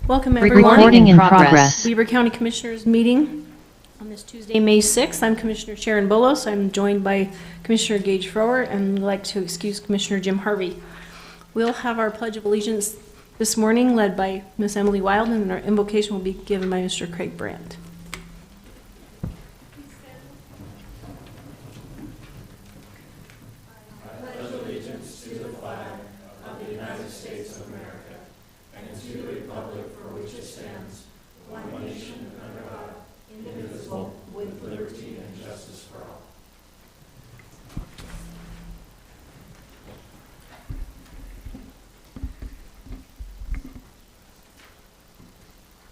Welcome everyone. Recording in progress. Weber County Commissioners meeting on this Tuesday, May 6th. I'm Commissioner Sharon Bolos. I'm joined by Commissioner Gage Frower and I'd like to excuse Commissioner Jim Harvey. We'll have our Pledge of Allegiance this morning led by Miss Emily Wild, and our invocation will be given by Mr. Craig Brandt.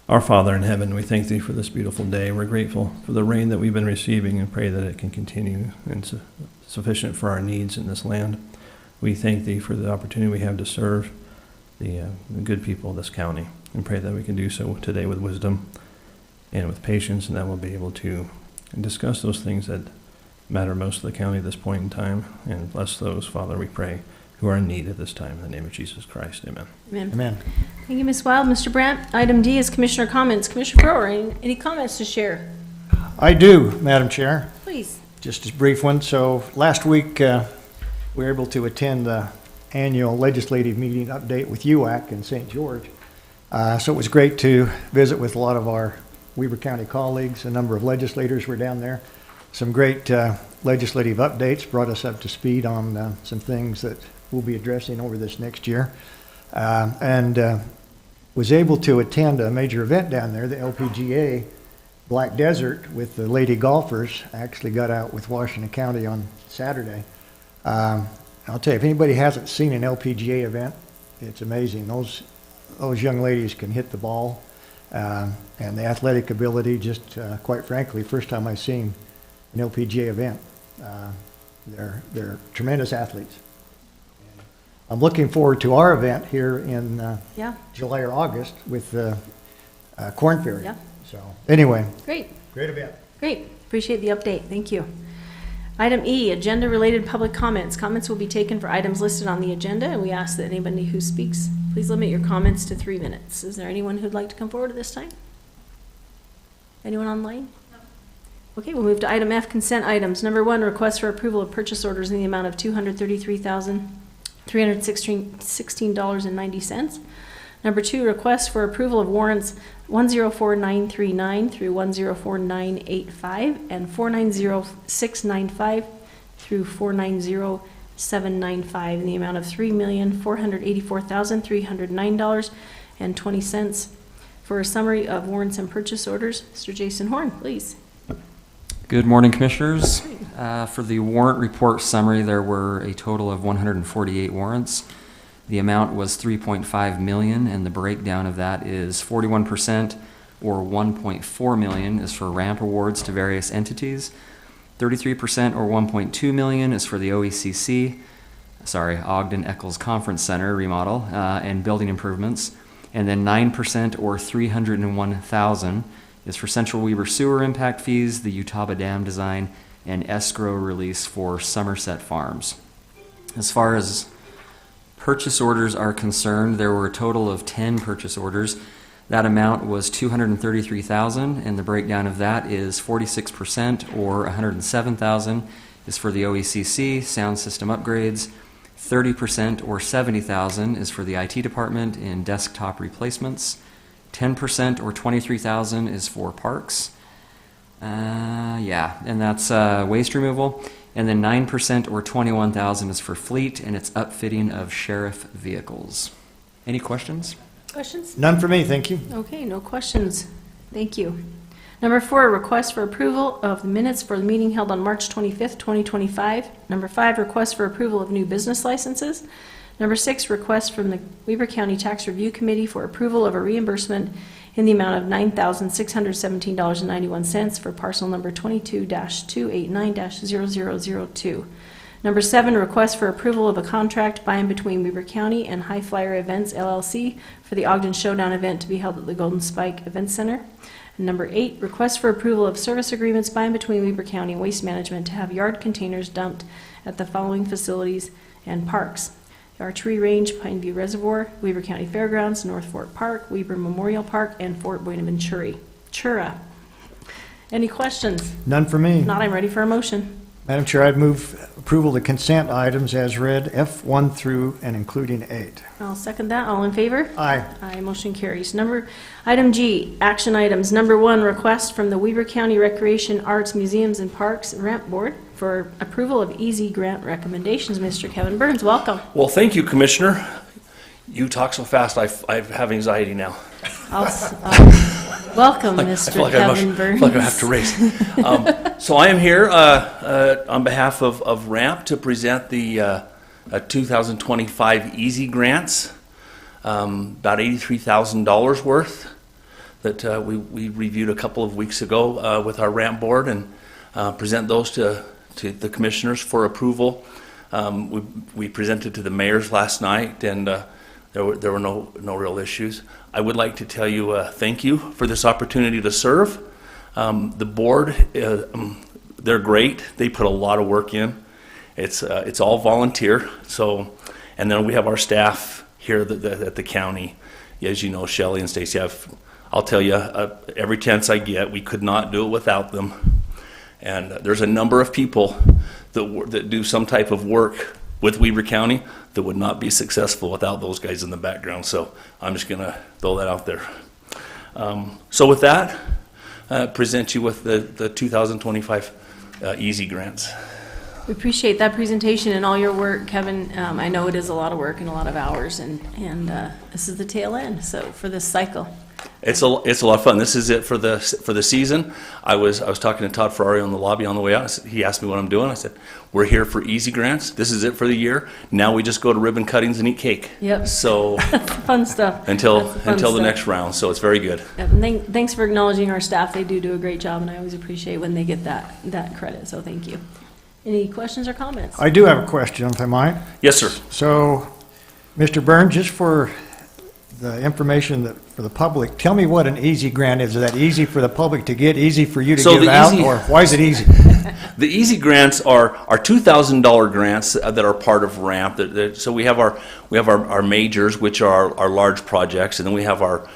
Our Father in heaven, we thank thee for this beautiful day. We're grateful for the rain that we've been receiving and pray that it can continue and sufficient for our needs in this land. We thank thee for the opportunity we have to serve the good people of this county and pray that we can do so today with wisdom and with patience, and that we'll be able to discuss those things that matter most to the county at this point in time. And bless those, Father, we pray, who are in need at this time. In the name of Jesus Christ, amen. Amen. Amen. Thank you, Ms. Wild. Mr. Brandt, item D is Commissioner comments. Commissioner Frower, any comments to share? I do, Madam Chair. Please. Just a brief one. So last week, we were able to attend the annual legislative meeting update with UAC in St. George. So it was great to visit with a lot of our Weber County colleagues. A number of legislators were down there. Some great legislative updates brought us up to speed on some things that we'll be addressing over this next year. And was able to attend a major event down there, the LPGA Black Desert with the lady golfers. I actually got out with Washington County on Saturday. I'll tell you, if anybody hasn't seen an LPGA event, it's amazing. Those young ladies can hit the ball, and the athletic ability, just quite frankly, first time I've seen an LPGA event. They're tremendous athletes. I'm looking forward to our event here in July or August with Corn Ferry. Yeah. So anyway, Great. great event. Great. Appreciate the update. Thank you. Item E, agenda-related public comments. Comments will be taken for items listed on the agenda, and we ask that anybody who speaks, please limit your comments to 3 minutes. Is there anyone who'd like to come forward at this time? Anyone online? No. Okay, we'll move to item F, consent items. Number 1, request for approval of purchase orders in the amount of $233,316.90. Number 2, request for approval of warrants 104939 through 104985 and 490695 through 490795 in the amount of $3,484,309.20. For a summary of warrants and purchase orders, Mr. Jason Horn, please. Good morning, Commissioners. For the warrant report summary, there were a total of 148 warrants. The amount was $3.5 million, and the breakdown of that is 41%, or $1.4 million, is for ramp awards to various entities. 33%, or $1.2 million, is for the Ogden Eccles Conference Center remodel and building improvements. And then 9%, or $301,000, is for Central Weber sewer impact fees, the Utah Dam design, and escrow release for Somerset Farms. As far as purchase orders are concerned, there were a total of 10 purchase orders. That amount was $233,000, and the breakdown of that is 46%, or $107,000, is for the OECC sound system upgrades. 30%, or $70,000, is for the IT department in desktop replacements. 10%, or $23,000, is for parks. And that's waste removal. And then 9%, or $21,000, is for fleet, and it's upfitting of sheriff vehicles. Any questions? Questions? None for me, thank you. Okay, no questions. Thank you. Number 4, request for approval of the minutes for the meeting held on March 25th, 2025. Number 5, request for approval of new business licenses. Number 6, request from the Weber County Tax Review Committee for approval of a reimbursement in the amount of $9,617.91 for parcel number 22-289-0002. Number 7, request for approval of a contract by and between Weber County and High Flyer Events, LLC for the Ogden Showdown event to be held at the Golden Spike Event Center. And number 8, request for approval of service agreements by and between Weber County and Waste Management to have yard containers dumped at the following facilities and parks: Archery Range, Pineview Reservoir, Weber County Fairgrounds, North Fork Park, Weber Memorial Park, and Fort Buenaventura. Any questions? None for me. If not, I'm ready for a motion. Madam Chair, I'd move approval of the consent items as read, F1 through and including 8. I'll second that. All in favor? Aye. Aye, motion carries. Item G, action items. Number 1, request from the Weber County Recreation, Arts, Museums, and Parks Ramp Board for approval of easy grant recommendations. Mr. Kevin Burns, welcome. Well, thank you, Commissioner. You talk so fast, I have anxiety now. Welcome, I Mr. feel like Kevin I Burns. feel like I have to race. So I am here on behalf of RAMP to present the 2025 Easy Grants, about $83,000 worth that we reviewed a couple of weeks ago with our RAMP board, and present those to the commissioners for approval. We presented to the mayors last night, and there were no real issues. I would like to tell you thank you for this opportunity to serve. The board, they're great. They put a lot of work in. It's all volunteer. So, and then we have our staff here at the county. As you know, Shelley and Stacy, I'll tell you, every chance I get, we could not do it without them. And there's a number of people that do some type of work with Weber County that would not be successful without those guys in the background. So I'm just going to throw that out there. So with that, present you with the 2025 Easy Grants. We appreciate that presentation and all your work, Kevin. I know it is a lot of work and a lot of hours, and this is the tail end, so for this cycle. It's a lot of fun. This is it for the season. I was talking to Todd Ferrari on the lobby on the way out. He asked me what I'm doing. I said, we're here for Easy Grants. This is it for the year. Now we just go to ribbon cuttings and eat cake. Yep. So Fun stuff. until That's fun the stuff. next round. So it's very good. Yep, and thanks for acknowledging our staff. They do a great job, and I always appreciate when they get that credit, so thank you. Any questions or comments? I do have a question, if I might. Yes, sir. So, Mr. Burns, just for the information for the public, tell me what an easy grant is. Is that easy for the public to get, easy for you to So give the out, easy- or why is it easy? The Easy Grants are $2,000 grants that are part of RAMP. So we have our majors, which are our large projects, and then we have our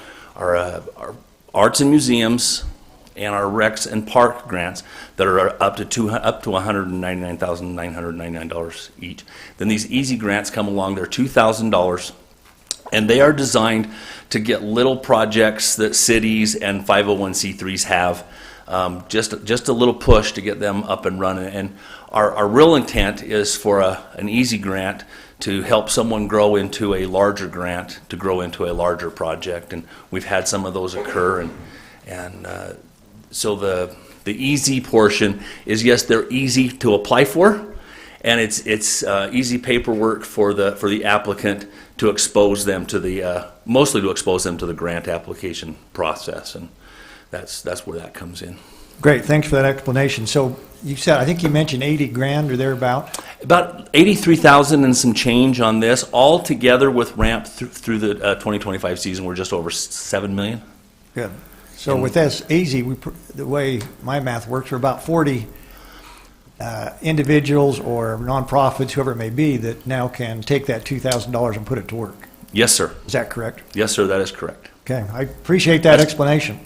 arts and museums and our recs and park grants that are up to $199,999 each. Then these Easy Grants come along. They're $2,000. And they are designed to get little projects that cities and 501c3s have, just a little push to get them up and running. And our real intent is for an Easy Grant to help someone grow into a larger grant, to grow into a larger project. And we've had some of those occur. And so the easy portion is, yes, they're easy to apply for. And it's easy paperwork for the applicant to expose them to mostly to expose them to the grant application process, and that's where that comes in. Great, thanks for that explanation. So you said, I think you mentioned 80 grand or thereabout? About 83,000 and some change on this, all together with RAMP through the 2025 season. We're just over 7 million. Good. So with this easy, the way my math works, we're about 40 individuals or nonprofits, whoever it may be, that now can take that $2,000 and put it to work. Yes, sir. Is that correct? Yes, sir. That is correct. Okay, I appreciate that explanation.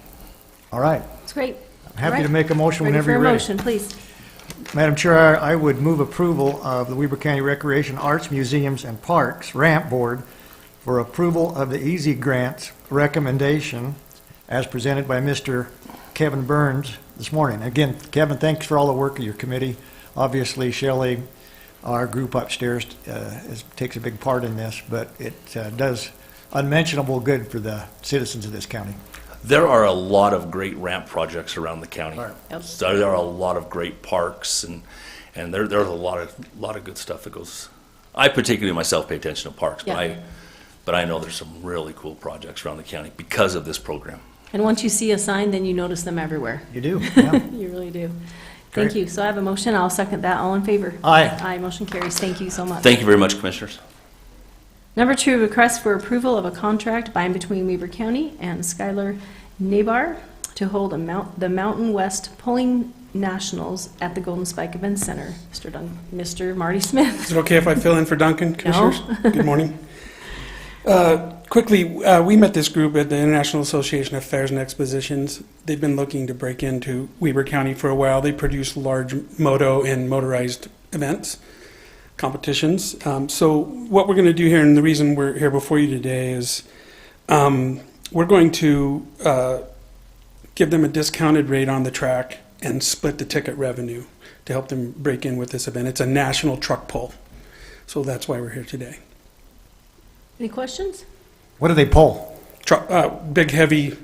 All right, It's great. I'm happy to make a motion whenever you're Ready ready. for a motion, please. Madam Chair, I would move approval of the Weber County Recreation, Arts, Museums, and Parks RAMP Board for approval of the Easy Grants recommendation as presented by Mr. Kevin Burns this morning. Again, Kevin, thanks for all the work of your committee. Obviously, Shelley, our group upstairs, takes a big part in this, but it does unmentionable good for the citizens of this county. There are a lot of great RAMP projects around the county. Right. Yep. So there are a lot of great parks, and there's a lot of good stuff that goes. I particularly myself pay attention to parks, Yeah. but I know there's some really cool projects around the county because of this program. And once you see a sign, then you notice them everywhere. You do? Yeah. You really do. Thank Great. you. So I have a motion. I'll second that. All in favor? Aye. Aye, motion carries. Thank you so much. Thank you very much, Commissioners. Number 2, request for approval of a contract by and between Weber County and Skylar Nabar to hold the Mountain West Pulling Nationals at the Golden Spike Event Center. Mr. Marty Smith. Is it okay if I fill in for Duncan, Commissioners? Good morning. Quickly, we met this group at the International Association of Fairs and Expositions. They've been looking to break into Weber County for a while. They produce large moto and motorized events, competitions. So what we're going to do here, and the reason we're here before you today is we're going to give them a discounted rate on the track and split the ticket revenue to help them break in with this event. It's a national truck pull. So that's why we're here today. Any questions? What do they pull? Big heavy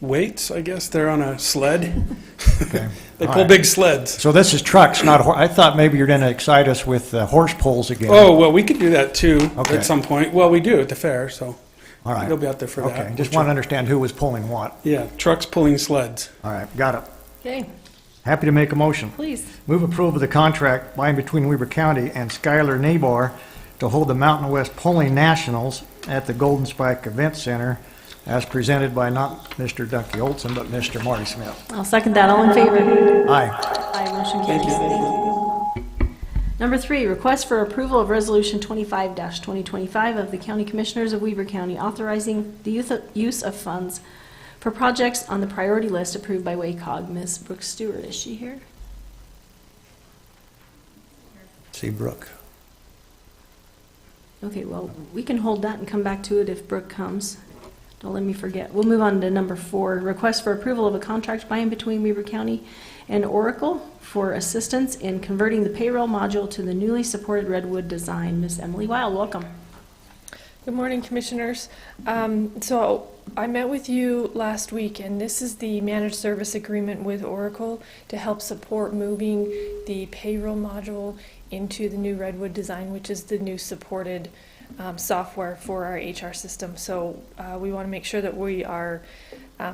weights, I guess. They're on a sled. Okay. They All pull right. big sleds. So this is trucks, not I thought maybe you're going to excite us with horse pulls again. Oh, well, we could do that too Okay. at some point. Well, we do at the fair, so All right. they'll be out there for that. Okay, just want to understand who was pulling what. Yeah, trucks pulling sleds. All right, got it. Okay, Happy to make a motion. please. Move approval of the contract by and between Weber County and Skylar Nabar to hold the Mountain West Pulling Nationals at the Golden Spike Event Center as presented by not Mr. Ducky Olson, but Mr. Marty Smith. I'll second that. All in favor? Aye. Aye, motion carries. Thank you. Number 3, request for approval of Resolution 25-2025 of the County Commissioners of Weber County authorizing the use of funds for projects on the priority list approved by WACOG. Ms. Brooke Stewart, is she here? Seabrook. Okay, well, we can hold that and come back to it if Brooke comes. Don't let me forget. We'll move on to number 4, request for approval of a contract by and between Weber County and Oracle for assistance in converting the payroll module to the newly supported Redwood design. Ms. Emily Wild, welcome. Good morning, Commissioners. So I met with you last week, and this is the managed service agreement with Oracle to help support moving the payroll module into the new Redwood design, which is the new supported software for our HR system. So we want to make sure that we are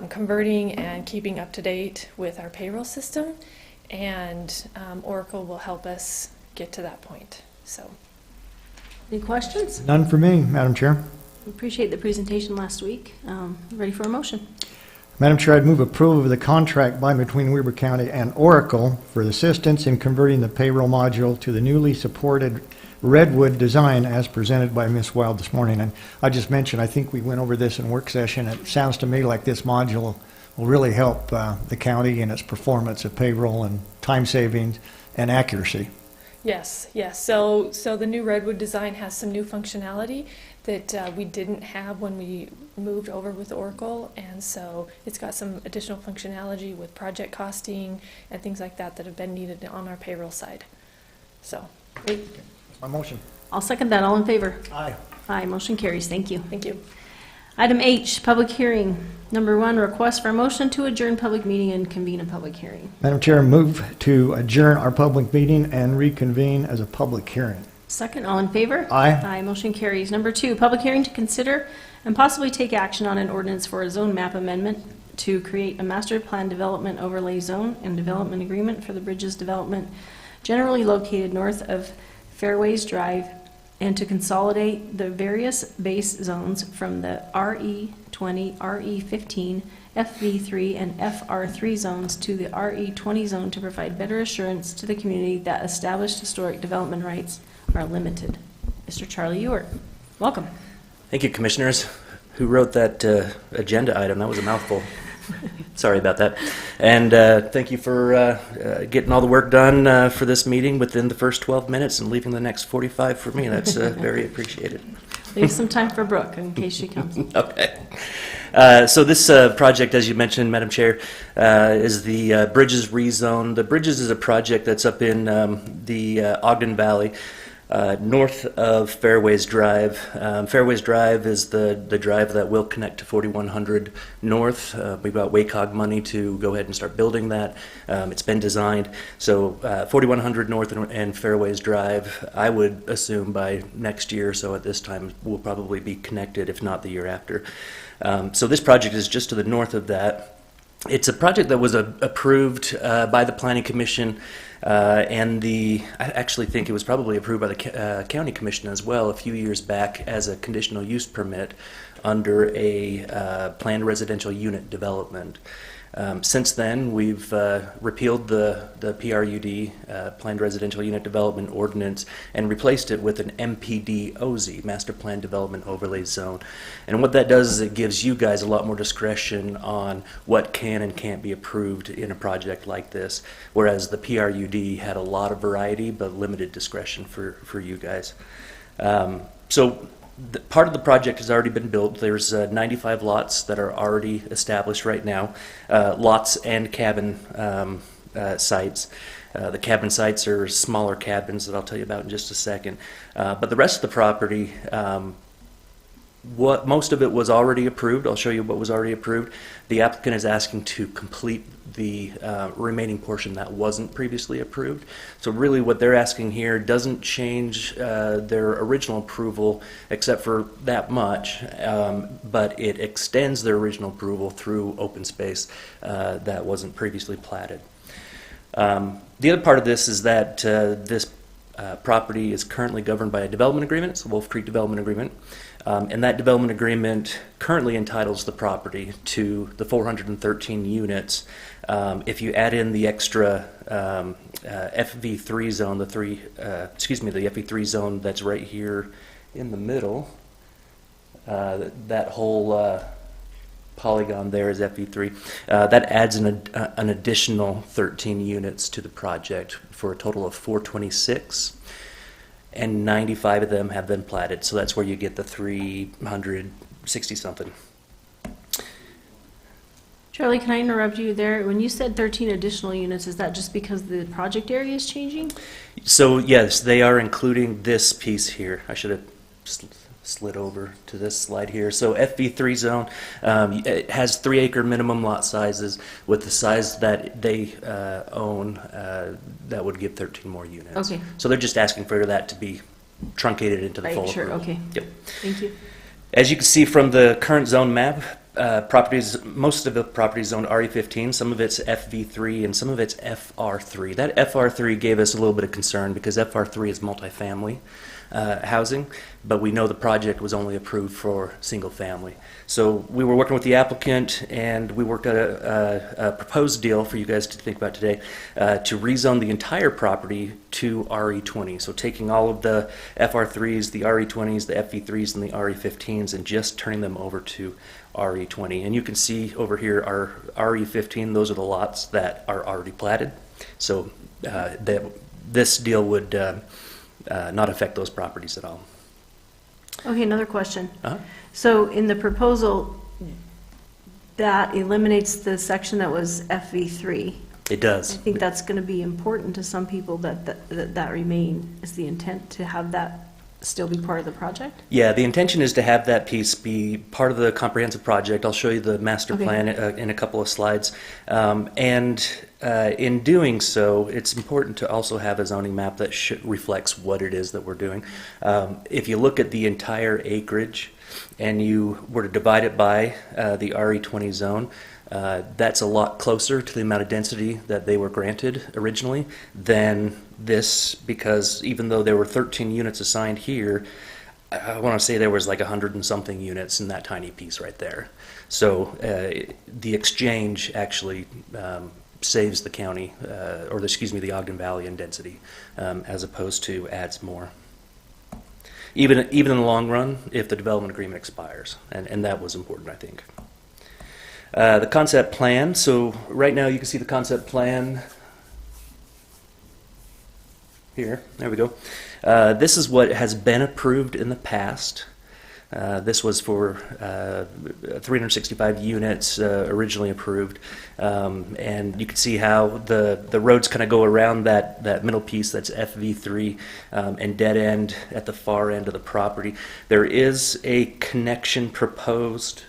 converting and keeping up to date with our payroll system, and Oracle will help us get to that point. So. Any questions? None for me, Madam Chair. Appreciate the presentation last week. Ready for a motion? Madam Chair, I'd move approval of the contract by and between Weber County and Oracle for assistance in converting the payroll module to the newly supported Redwood design as presented by Ms. Wild this morning. And I just mentioned, I think we went over this in work session. It sounds to me like this module will really help the county in its performance of payroll and time savings and accuracy. Yes, yes. So the new Redwood design has some new functionality that we didn't have when we moved over with Oracle, and so it's got some additional functionality with project costing and things like that that have been needed on our payroll side. So, Great. My motion. I'll second that. All in favor? Aye. Aye, motion carries. Thank you. thank you. Item H, public hearing. Number 1, request for a motion to adjourn public meeting and convene a public hearing. Madam Chair, move to adjourn our public meeting and reconvene as a public hearing. Second, all in favor? Aye. Aye, motion carries. Number 2, public hearing to consider and possibly take action on an ordinance for a zone map amendment to create a master plan development overlay zone and development agreement for the Bridges development generally located north of Fairways Drive, and to consolidate the various base zones from the RE20, RE15, FV3, and FR3 zones to the RE20 zone to provide better assurance to the community that established historic development rights are limited. Mr. Charlie Ewart, welcome. Thank you, Commissioners. Who wrote that agenda item? That was a mouthful. Sorry about that. And thank you for getting all the work done for this meeting within the first 12 minutes and leaving the next 45 for me. That's very appreciated. Leave some time for Brooke in case she comes. Okay. So this project, as you mentioned, Madam Chair, is the Bridges rezone. The Bridges is a project that's up in the Ogden Valley, north of Fairways Drive. Fairways Drive is the drive that will connect to 4100 North. We've got WACOG money to go ahead and start building that. It's been designed. So 4100 North and Fairways Drive, I would assume by next year, so at this time, will probably be connected, if not the year after. So this project is just to the north of that. It's a project that was approved by the Planning Commission, and I actually think it was probably approved by the County Commission as well a few years back as a conditional use permit under a planned residential unit development. Since then, we've repealed the PRUD, Planned Residential Unit Development Ordinance, and replaced it with an MPD-OZ, Master Plan Development Overlay Zone. And what that does is it gives you guys a lot more discretion on what can and can't be approved in a project like this, whereas the PRUD had a lot of variety but limited discretion for you guys. Part of the project has already been built. There's 95 lots that are already established right now, lots and cabin sites. The cabin sites are smaller cabins that I'll tell you about in just a second. But the rest of the property, most of it was already approved. I'll show you what was already approved. The applicant is asking to complete the remaining portion that wasn't previously approved. So really what they're asking here doesn't change their original approval except for that much, but it extends their original approval through open space that wasn't previously platted. The other part of this is that this property is currently governed by a development agreement. It's a Wolf Creek Development Agreement. And that development agreement currently entitles the property to the 413 units. If you add in the extra FV3 zone, the FV3 zone that's right here in the middle, that whole polygon there is FV3. That adds an additional 13 units to the project for a total of 426. And 95 of them have been platted, so that's where you get the 360 something. Charlie, can I interrupt you there? When you said 13 additional units, is that just because the project area is changing? So yes, they are including this piece here. I should have slid over to this slide here. So FV3 zone, it has 3 acre minimum lot sizes. With the size that they own, that would give 13 more units. Okay. So they're just asking for that to be truncated into the Right, full sure, approval. okay. Yep. Thank you. As you can see from the current zone map, most of the property is zoned RE15, some of it's FV3, and some of it's FR3. That FR3 gave us a little bit of concern because FR3 is multifamily housing, but we know the project was only approved for single family. So we were working with the applicant, and we worked out a proposed deal for you guys to think about today to rezone the entire property to RE20. So taking all of the FR3s, the RE20s, the FV3s, and the RE15s, and just turning them over to RE20. And you can see over here our RE15, those are the lots that are already platted. So this deal would not affect those properties at all. Okay, another question. Uh-huh. So in the proposal, that eliminates the section that was FV3. It I does. think that's going to be important to some people that remain. Is the intent to have that still be part of the project? Yeah, the intention is to have that piece be part of the comprehensive project. I'll show you the master Okay. plan in a couple of slides. In doing so, it's important to also have a zoning map that reflects what it is that we're doing. If you look at the entire acreage and you were to divide it by the RE20 zone, that's a lot closer to the amount of density that they were granted originally than this, because even though there were 13 units assigned here, I want to say there was like 100 and something units in that tiny piece right there. So the exchange actually saves the county, the Ogden Valley in density, as opposed to adds more. Even in the long run, if the development agreement expires, and that was important, I think. The concept plan. So right now you can see the concept plan here. There we go. This is what has been approved in the past. This was for 365 units originally approved. And you can see how the roads kind of go around that middle piece that's FV3 and dead end at the far end of the property. There is a connection proposed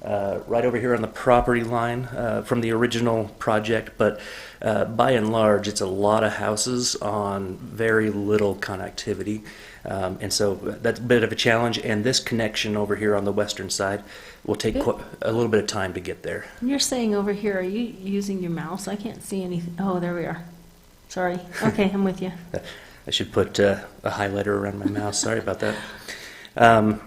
right over here on the property line from the original project, but by and large, it's a lot of houses on very little connectivity. And so that's a bit of a challenge, and this connection over here on the western side will take a little bit of time to get there. You're saying over here, are you using your mouse? I can't see anything. Oh, there we are. Sorry. Okay, I'm with you. I should put a highlighter around my mouse. Sorry about that.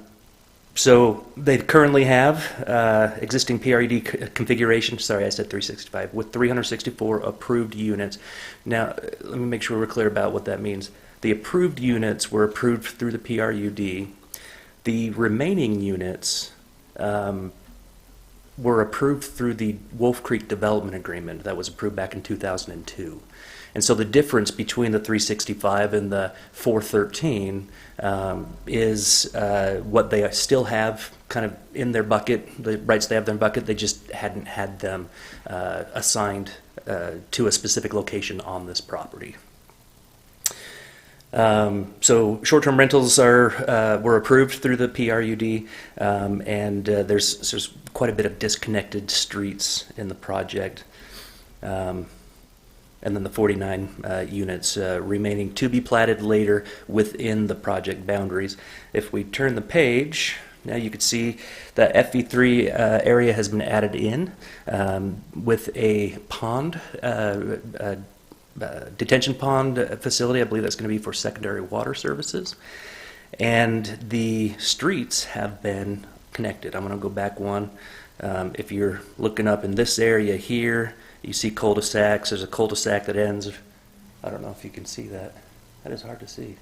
So they currently have existing PRED configuration. Sorry, I said 365 with 364 approved units. Now, let me make sure we're clear about what that means. The approved units were approved through the PRUD. The remaining units were approved through the Wolf Creek Development Agreement that was approved back in 2002. And so the difference between the 365 and the 413 is what they still have kind of in their bucket, the rights they have in their bucket, they just hadn't had them assigned to a specific location on this property. So short-term rentals were approved through the PRUD, and there's quite a bit of disconnected streets in the project. And then the 49 units remaining to be platted later within the project boundaries. If we turn the page, now you can see the FV3 area has been added in with a pond, detention pond facility. I believe that's going to be for secondary water services. And the streets have been connected. I'm going to go back one. If you're looking up in this area here, you see cul-de-sacs. There's a cul-de-sac that ends, I don't know if you can see that. That is hard to see.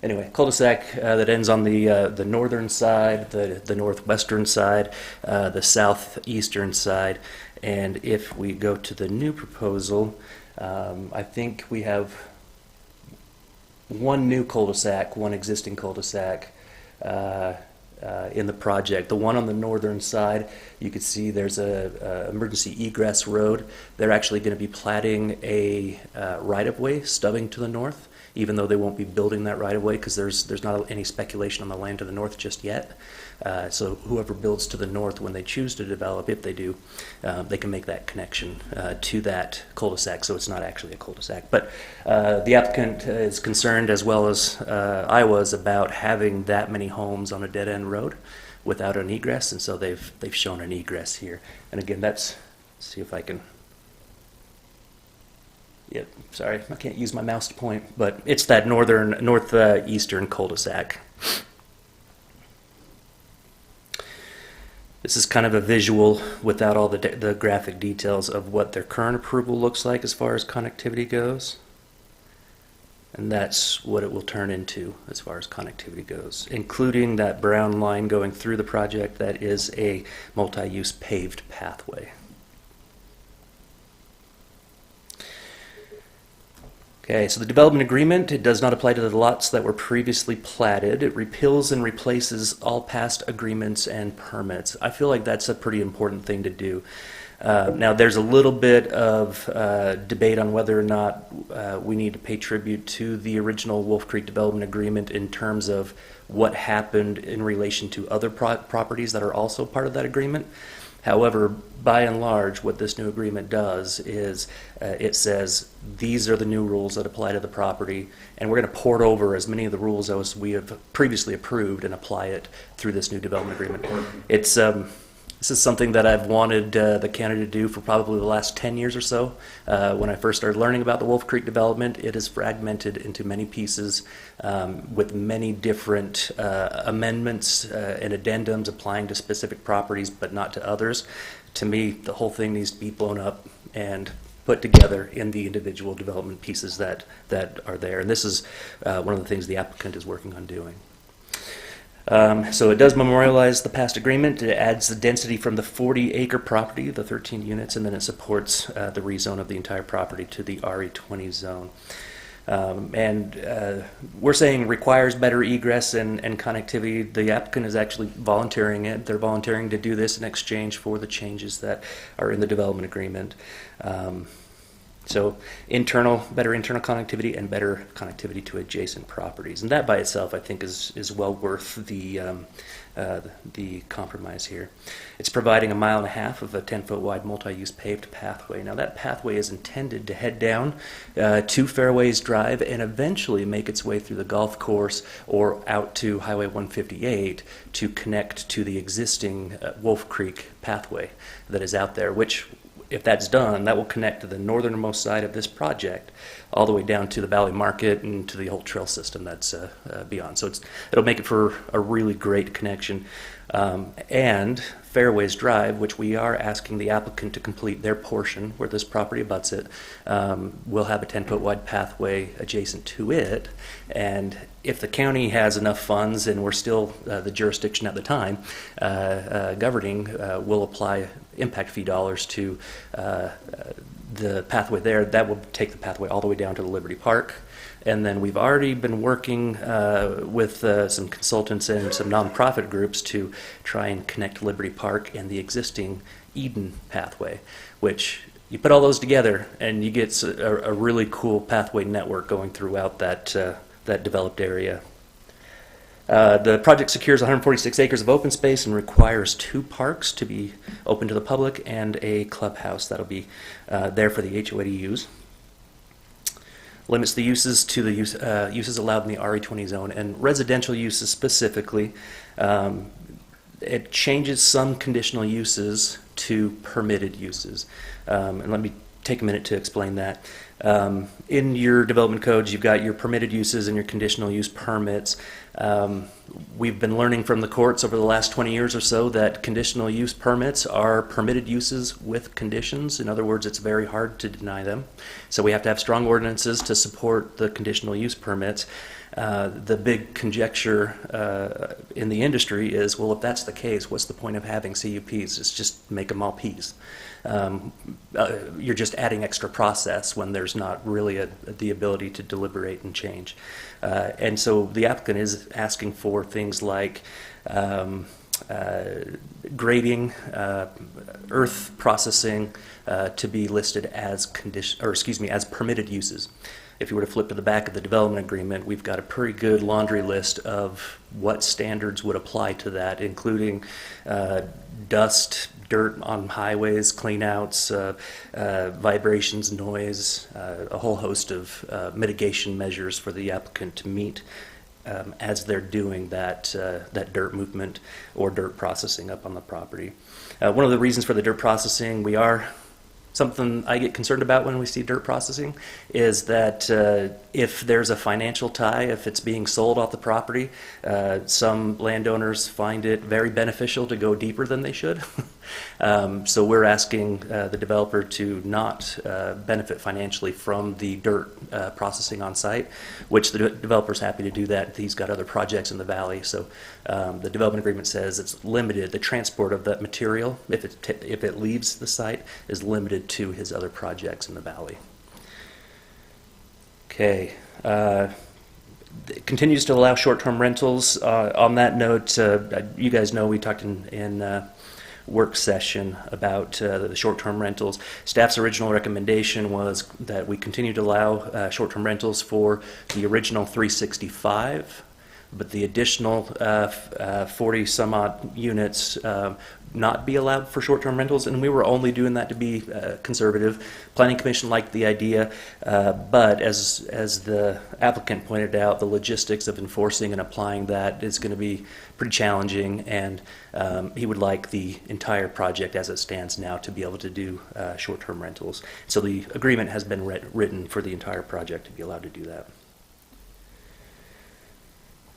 Anyway, cul-de-sac that ends on the northern side, the northwestern side, the southeastern side. And if we go to the new proposal, I think we have one new cul-de-sac, one existing cul-de-sac in the project. The one on the northern side, you can see there's a emergency egress road. They're actually going to be platting a right-of-way stubbing to the north, even though they won't be building that right-of-way because there's not any speculation on the land to the north just yet. So whoever builds to the north, when they choose to develop, if they do, they can make that connection to that cul-de-sac, so it's not actually a cul-de-sac. But the applicant is concerned, as well as I was, about having that many homes on a dead-end road without an egress, and so they've shown an egress here. And again, let's see if I can. Yep, sorry, I can't use my mouse to point, but it's that northeastern cul-de-sac. This is kind of a visual without all the graphic details of what their current approval looks like as far as connectivity goes. And that's what it will turn into as far as connectivity goes, including that brown line going through the project that is a multi-use paved pathway. Okay, so the development agreement, it does not apply to the lots that were previously platted. It repeals and replaces all past agreements and permits. I feel like that's a pretty important thing to do. Now, there's a little bit of debate on whether or not we need to pay tribute to the original Wolf Creek Development Agreement in terms of what happened in relation to other properties that are also part of that agreement. However, by and large, what this new agreement does is it says these are the new rules that apply to the property, and we're going to port over as many of the rules as we have previously approved and apply it through this new development agreement. It's this is something that I've wanted the county to do for probably the last 10 years or so. When I first started learning about the Wolf Creek development, it is fragmented into many pieces with many different amendments and addendums applying to specific properties but not to others. To me, the whole thing needs to be blown up and put together in the individual development pieces that are there. And this is one of the things the applicant is working on doing. So it does memorialize the past agreement. It adds the density from the 40-acre property, the 13 units, and then it supports the rezone of the entire property to the RE20 zone. And we're saying requires better egress and connectivity. The applicant is actually volunteering it. They're volunteering to do this in exchange for the changes that are in the development agreement. So better internal connectivity and better connectivity to adjacent properties. And that by itself, I think, is well worth the the compromise here. It's providing 1.5 miles of a 10-foot wide multi-use paved pathway. Now that pathway is intended to head down to Fairways Drive and eventually make its way through the golf course or out to Highway 158 to connect to the existing Wolf Creek pathway that is out there, which, if that's done, that will connect to the northernmost side of this project all the way down to the Valley Market and to the whole trail system that's beyond. So it'll make it for a really great connection. And Fairways Drive, which we are asking the applicant to complete their portion where this property abuts it, will have a 10-foot wide pathway adjacent to it. And if the county has enough funds, and we're still the jurisdiction at the time governing, we'll apply impact fee dollars to the pathway there. That will take the pathway all the way down to the Liberty Park. And then we've already been working with some consultants and some nonprofit groups to try and connect Liberty Park and the existing Eden pathway, which you put all those together and you get a really cool pathway network going throughout that developed area. The project secures 146 acres of open space and requires 2 parks to be open to the public and a clubhouse that'll be there for the HOA to use. Limits the uses to the uses allowed in the RE20 zone and residential uses specifically. It changes some conditional uses to permitted uses. And let me take a minute to explain that. In your development codes, you've got your permitted uses and your conditional use permits. We've been learning from the courts over the last 20 years or so that conditional use permits are permitted uses with conditions. In other words, it's very hard to deny them. So we have to have strong ordinances to support the conditional use permits. The big conjecture in the industry is, well, if that's the case, what's the point of having CUPs? It's just make them all Ps. You're just adding extra process when there's not really the ability to deliberate and change. And so the applicant is asking for things like grading, earth processing to be listed as as permitted uses. If you were to flip to the back of the development agreement, we've got a pretty good laundry list of what standards would apply to that, including dust, dirt on highways, cleanouts, vibrations, noise, a whole host of mitigation measures for the applicant to meet as they're doing that dirt movement or dirt processing up on the property. One of the reasons for the dirt processing, something I get concerned about when we see dirt processing is that if there's a financial tie, if it's being sold off the property, some landowners find it very beneficial to go deeper than they should. So we're asking the developer to not benefit financially from the dirt processing on site, which the developer's happy to do that. He's got other projects in the valley. So the development agreement says it's limited. The transport of that material, if it leaves the site, is limited to his other projects in the valley. Okay. It continues to allow short-term rentals. On that note, you guys know we talked in work session about the short-term rentals. Staff's original recommendation was that we continue to allow short-term rentals for the original 365, but the additional 40 some odd units not be allowed for short-term rentals, and we were only doing that to be conservative. Planning Commission liked the idea, but as the applicant pointed out, the logistics of enforcing and applying that is going to be pretty challenging, and he would like the entire project as it stands now to be able to do short-term rentals. So the agreement has been written for the entire project to be allowed to do that.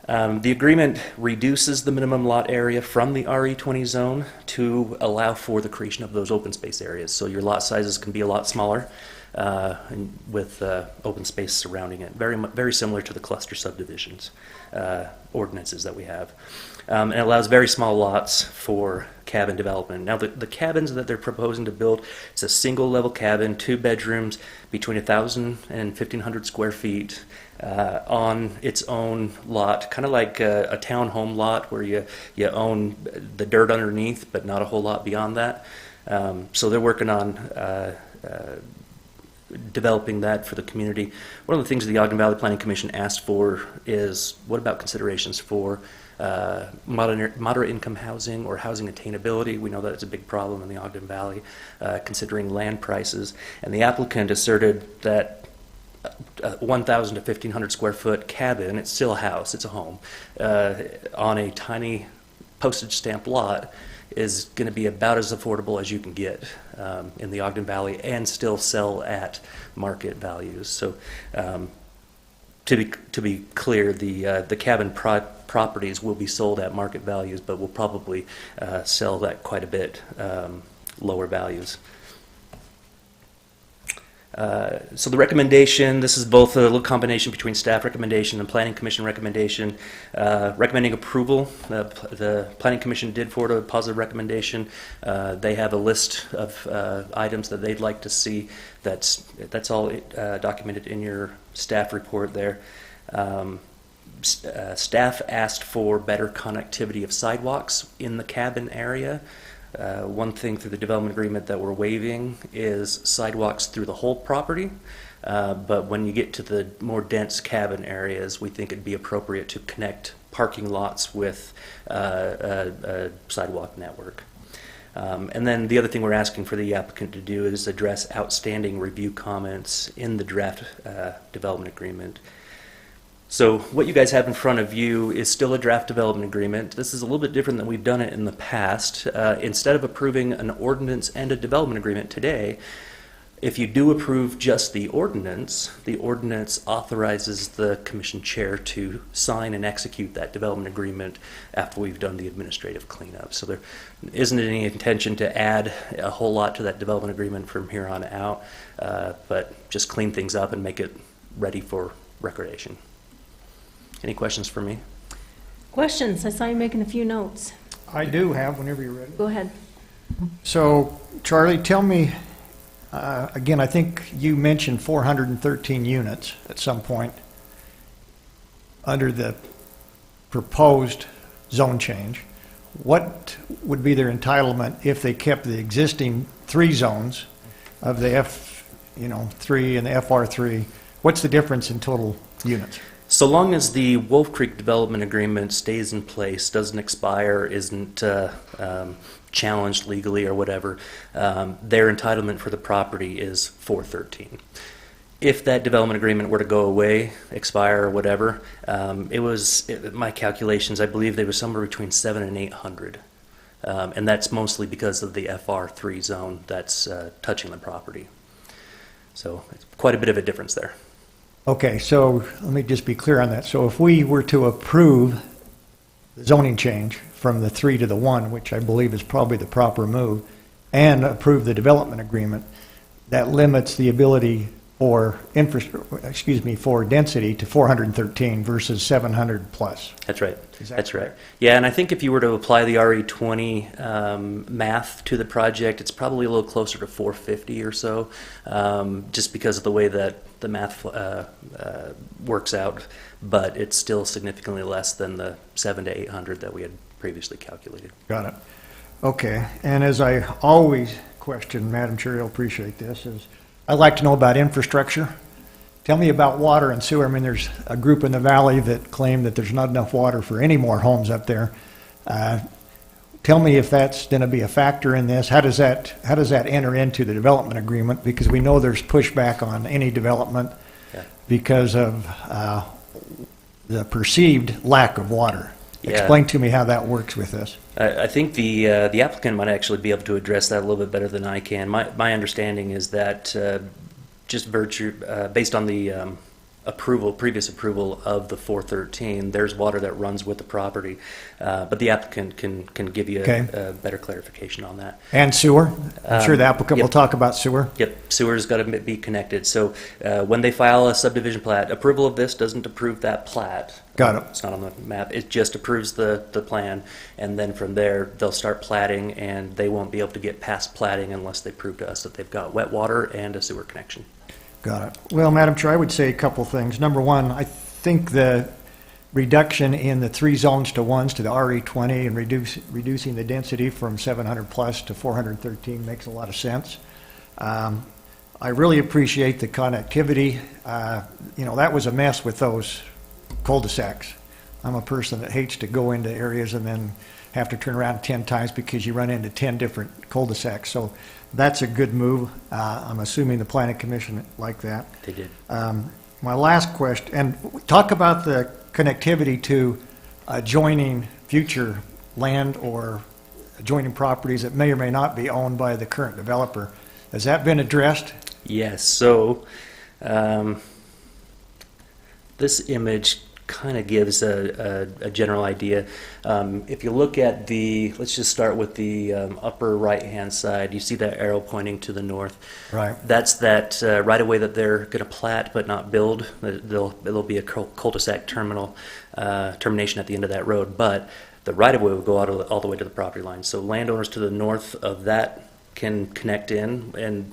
The agreement reduces the minimum lot area from the RE20 zone to allow for the creation of those open space areas. So your lot sizes can be a lot smaller with open space surrounding it. Very similar to the cluster subdivisions ordinances that we have. And it allows very small lots for cabin development. Now the cabins that they're proposing to build, it's a single level cabin, 2 bedrooms, between 1,000 and 1,500 square feet. On its own lot, kind of like a townhome lot where you own the dirt underneath, but not a whole lot beyond that. So they're working on developing that for the community. One of the things the Ogden Valley Planning Commission asked for is, what about considerations for moderate income housing or housing attainability. We know that it's a big problem in the Ogden Valley, considering land prices. And the applicant asserted that 1,000 to 1,500 square foot cabin, it's still a house, it's a home, on a tiny postage stamp lot is going to be about as affordable as you can get in the Ogden Valley and still sell at market values. So to be clear, the cabin properties will be sold at market values, but will probably sell at quite a bit lower values. So the recommendation, this is both a little combination between staff recommendation and planning commission recommendation. Recommending approval, the planning commission did forward a positive recommendation. They have a list of items that they'd like to see. That's all documented in your staff report there. Staff asked for better connectivity of sidewalks in the cabin area. One thing through the development agreement that we're waiving is sidewalks through the whole property, but when you get to the more dense cabin areas, we think it'd be appropriate to connect parking lots with a sidewalk network. And then the other thing we're asking for the applicant to do is address outstanding review comments in the draft development agreement. So what you guys have in front of you is still a draft development agreement. This is a little bit different than we've done it in the past. Instead of approving an ordinance and a development agreement today, if you do approve just the ordinance authorizes the commission chair to sign and execute that development agreement after we've done the administrative cleanup. So there isn't any intention to add a whole lot to that development agreement from here on out, but just clean things up and make it ready for recordation. Any questions for me? Questions? I saw you making a few notes. I do have, whenever you're ready. Go ahead. So, Charlie, tell me, again, I think you mentioned 413 units at some point under the proposed zone change. What would be their entitlement if they kept the existing 3 zones of the F3 and the FR3? What's the difference in total units? So long as the Wolf Creek Development Agreement stays in place, doesn't expire, isn't challenged legally or whatever, their entitlement for the property is 413. If that development agreement were to go away, expire or whatever, my calculations, I believe they were somewhere between 700 and 800. And that's mostly because of the FR3 zone that's touching the property. So it's quite a bit of a difference there. Okay, so let me just be clear on that. So if we were to approve the zoning change from the 3 to the 1, which I believe is probably the proper move, and approve the development agreement, that limits the ability for for density to 413 versus 700 plus. That's right. Is that That's right. correct? Yeah, and I think if you were to apply the RE20 math to the project, it's probably a little closer to 450 or so, just because of the way that the math works out. But it's still significantly less than the 700 to 800 that we had previously calculated. Got it. Okay, and as I always question, Madam Chair, you'll appreciate this, is I'd like to know about infrastructure. Tell me about water and sewer. I mean, there's a group in the valley that claim that there's not enough water for any more homes up there. Tell me if that's going to be a factor in this. How does that enter into the development agreement? Because we know there's pushback on any development because of the perceived lack of water. Yeah. Explain to me how that works with this. I think the applicant might actually be able to address that a little bit better than I can. My understanding is that based on the previous approval of the 413, there's water that runs with the property, but the applicant can give you a better clarification on that. And sewer? I'm sure the applicant Yep. will talk about sewer. Yep, sewer's got to be connected. So when they file a subdivision plat, approval of this doesn't approve that plat. Got it. It's not on the map. It just approves the plan, and then from there, they'll start platting, and they won't be able to get past platting unless they prove to us that they've got wet water and a sewer connection. Got it. Well, Madam Chair, I would say a couple things. Number one, I think the reduction in the 3 zones to 1s to the RE20 and reducing the density from 700 plus to 413 makes a lot of sense. I really appreciate the connectivity. That was a mess with those cul-de-sacs. I'm a person that hates to go into areas and then have to turn around 10 times because you run into 10 different cul-de-sacs. So that's a good move. I'm assuming the planning commission liked that. They did. My last question, and talk about the connectivity to adjoining future land or adjoining properties that may or may not be owned by the current developer. Has that been addressed? Yes, so this image kind of gives a general idea. If you look at let's just start with the upper right-hand side. You see that arrow pointing to the north. Right. That's that right-of-way that they're going to plat but not build. There'll be a cul-de-sac termination at the end of that road, but the right-of-way will go all the way to the property line. So landowners to the north of that can connect in, and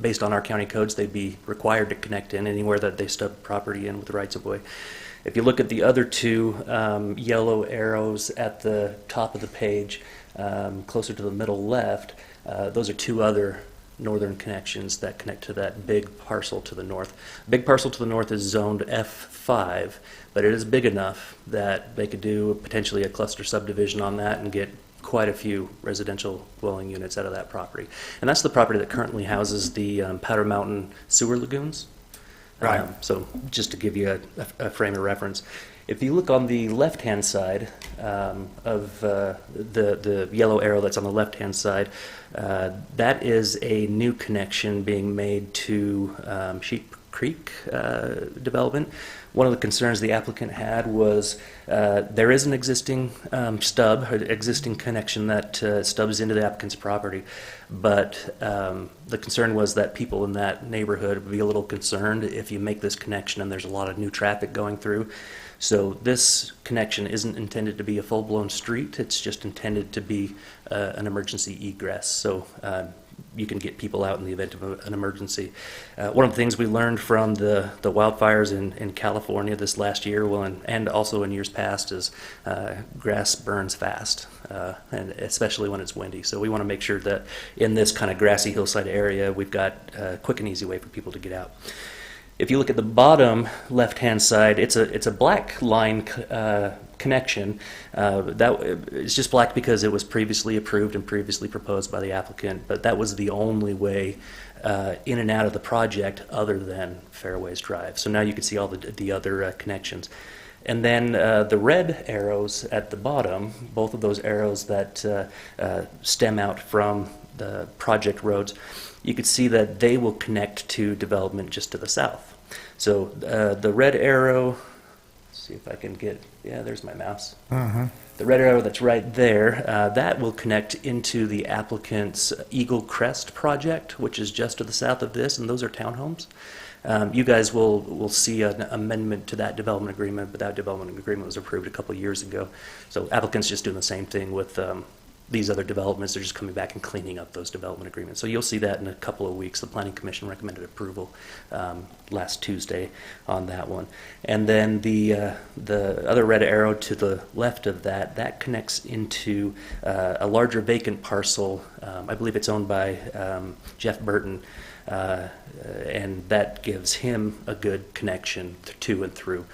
based on our county codes, they'd be required to connect in anywhere that they stub property in with the rights-of-way. If you look at the other two yellow arrows at the top of the page, closer to the middle left, those are two other northern connections that connect to that big parcel to the north. Big parcel to the north is zoned F5, but it is big enough that they could do potentially a cluster subdivision on that and get quite a few residential dwelling units out of that property. And that's the property that currently houses the Powder Mountain sewer lagoons. Right. So just to give you a frame of reference, if you look on the left-hand side of the yellow arrow that's on the left-hand side, that is a new connection being made to Sheep Creek development. One of the concerns the applicant had was there is an existing stub, or existing connection that stubs into the applicant's property, but the concern was that people in that neighborhood would be a little concerned if you make this connection and there's a lot of new traffic going through. So this connection isn't intended to be a full-blown street, it's just intended to be an emergency egress. So you can get people out in the event of an emergency. One of the things we learned from the wildfires in California this last year, and also in years past, is grass burns fast, and especially when it's windy. So we want to make sure that in this kind of grassy hillside area, we've got a quick and easy way for people to get out. If you look at the bottom left-hand side, it's a black line connection. It's just black because it was previously approved and previously proposed by the applicant, but that was the only way in and out of the project other than Fairways Drive. So now you can see all the other connections. And then the red arrows at the bottom, both of those arrows that stem out from the project roads, you can see that they will connect to development just to the south. So the red arrow, let's see if I can get, yeah, there's my mouse. The red arrow that's right there, that will connect into the applicant's Eagle Crest project, which is just to the south of this, and those are townhomes. You guys will see an amendment to that development agreement, but that development agreement was approved a couple of years ago. So applicants just doing the same thing with these other developments. They're just coming back and cleaning up those development agreements. So you'll see that in a couple of weeks. The Planning Commission recommended approval last Tuesday on that one. And then the other red arrow to the left of that connects into a larger vacant parcel. I believe it's owned by Jeff Burton, and that gives him a good connection to and through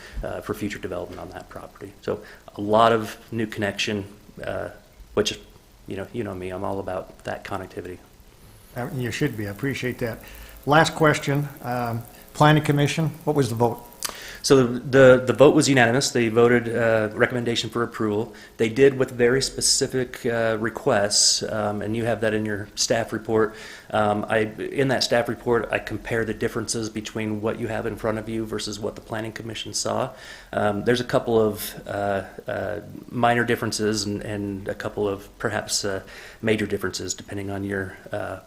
for future development on that property. So a lot of new connection, which you know me, I'm all about that connectivity. You should be. I appreciate that. Last question. Planning Commission, what was the vote? So the vote was unanimous. They voted recommendation for approval. They did with very specific requests, and you have that in your staff report. In that staff report, I compare the differences between what you have in front of you versus what the Planning Commission saw. There's a couple of minor differences and a couple of perhaps major differences depending on your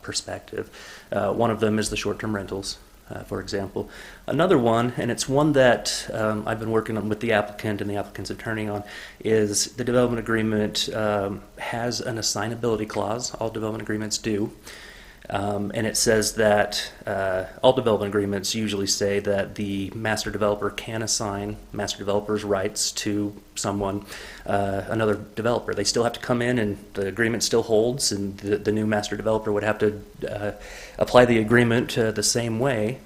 perspective. One of them is the short-term rentals. For example. Another one, and it's one that I've been working on with the applicant and the applicant's attorney on, is the development agreement has an assignability clause. All development agreements do. And it says that all development agreements usually say that the master developer can assign master developer's rights to someone, another developer. They still have to come in and the agreement still holds, and the new master developer would have to apply the agreement the same way.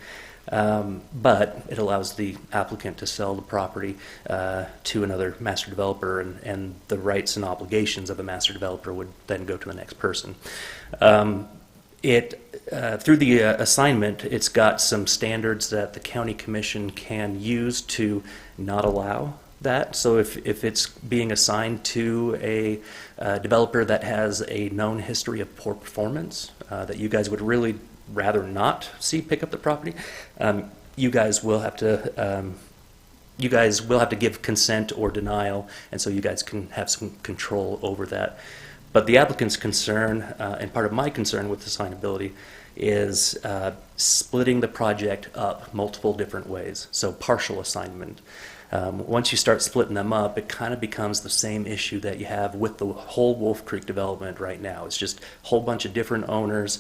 But it allows the applicant to sell the property to another master developer, and the rights and obligations of a master developer would then go to the next person. Through the assignment, it's got some standards that the county commission can use to not allow that. So if it's being assigned to a developer that has a known history of poor performance, that you guys would really rather not see pick up the property, you guys will have to give consent or denial, and so you guys can have some control over that. But the applicant's concern, and part of my concern with assignability, is splitting the project up multiple different ways. So partial assignment. Once you start splitting them up, it kind of becomes the same issue that you have with the whole Wolf Creek development right now. It's just a whole bunch of different owners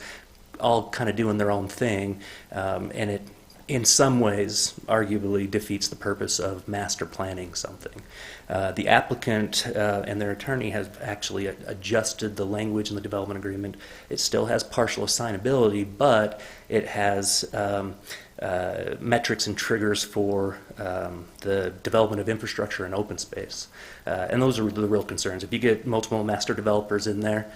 all kind of doing their own thing, and it in some ways arguably defeats the purpose of master planning something. The applicant and their attorney has actually adjusted the language in the development agreement. It still has partial assignability, but it has metrics and triggers for the development of infrastructure and open space. And those are the real concerns. If you get multiple master developers in there,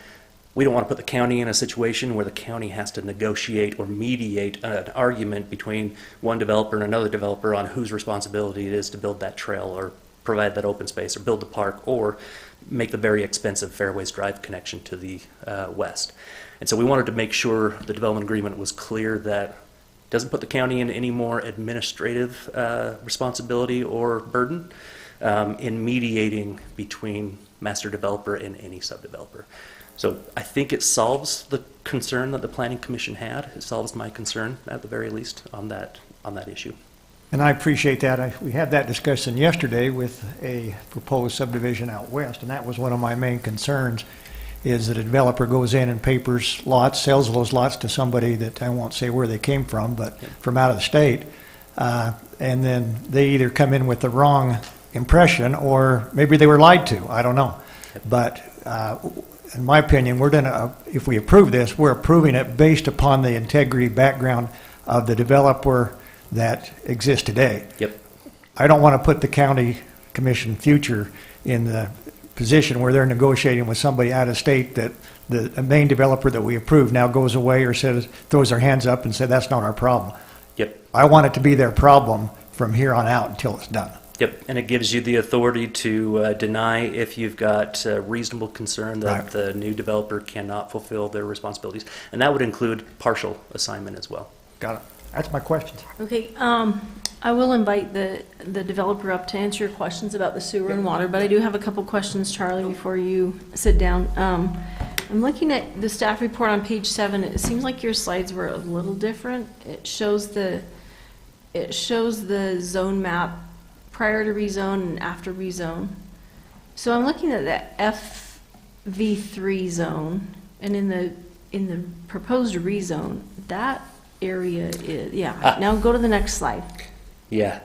we don't want to put the county in a situation where the county has to negotiate or mediate an argument between one developer and another developer on whose responsibility it is to build that trail or provide that open space or build the park or make the very expensive Fairways Drive connection to the west. And so we wanted to make sure the development agreement was clear that it doesn't put the county in any more administrative responsibility or burden in mediating between master developer and any subdeveloper. So I think it solves the concern that the Planning Commission had. It solves my concern, at the very least, on that issue. And I appreciate that. We had that discussion yesterday with a proposed subdivision out west, and that was one of my main concerns, is that a developer goes in and papers lots, sells those lots to somebody that I won't say where they came from, but from out of the state, and then they either come in with the wrong impression or maybe they were lied to. I don't know. But in my opinion, if we approve this, we're approving it based upon the integrity background of the developer that exists today. Yep. I don't want to put the county commission future in the position where they're negotiating with somebody out of state that the main developer that we approve now goes away or throws their hands up and says that's not our problem. Yep. I want it to be their problem from here on out until it's done. Yep, and it gives you the authority to deny if you've got reasonable concern that Right. the new developer cannot fulfill their responsibilities. And that would include partial assignment as well. Got it. That's my questions. Okay, I will invite the developer up to answer your questions about the sewer and water, but I do have a couple questions, Charlie, before you sit down. I'm looking at the staff report on page 7. It seems like your slides were a little different. It shows the zone map prior to rezone and after rezone. So I'm looking at the FV3 zone, and in the proposed rezone, that area is, yeah. Now go to the next slide. Yeah.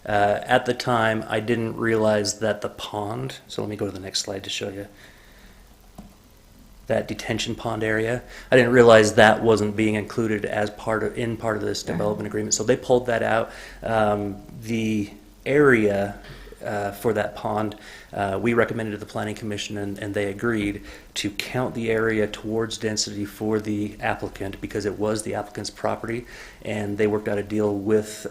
At the time, I didn't realize that the pond, so let me go to the next slide to show you. That detention pond area, I didn't realize that wasn't being included as part of this development agreement. So they pulled that out. The area for that pond, we recommended to the Planning Commission, and they agreed to count the area towards density for the applicant because it was the applicant's property, and they worked out a deal with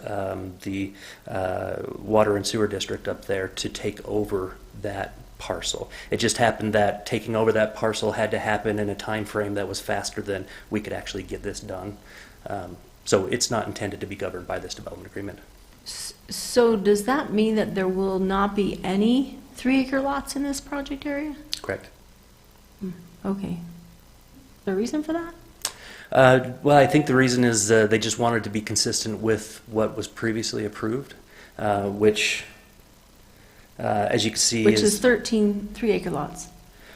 the water and sewer district up there to take over that parcel. It just happened that taking over that parcel had to happen in a time frame that was faster than we could actually get this done. So it's not intended to be governed by this development agreement. So does that mean that there will not be any 3-acre lots in this project area? Correct. Okay. Is there a reason for that? Well, I think the reason is they just wanted to be consistent with what was previously approved, which, as you can see, Which is 13 3-acre lots.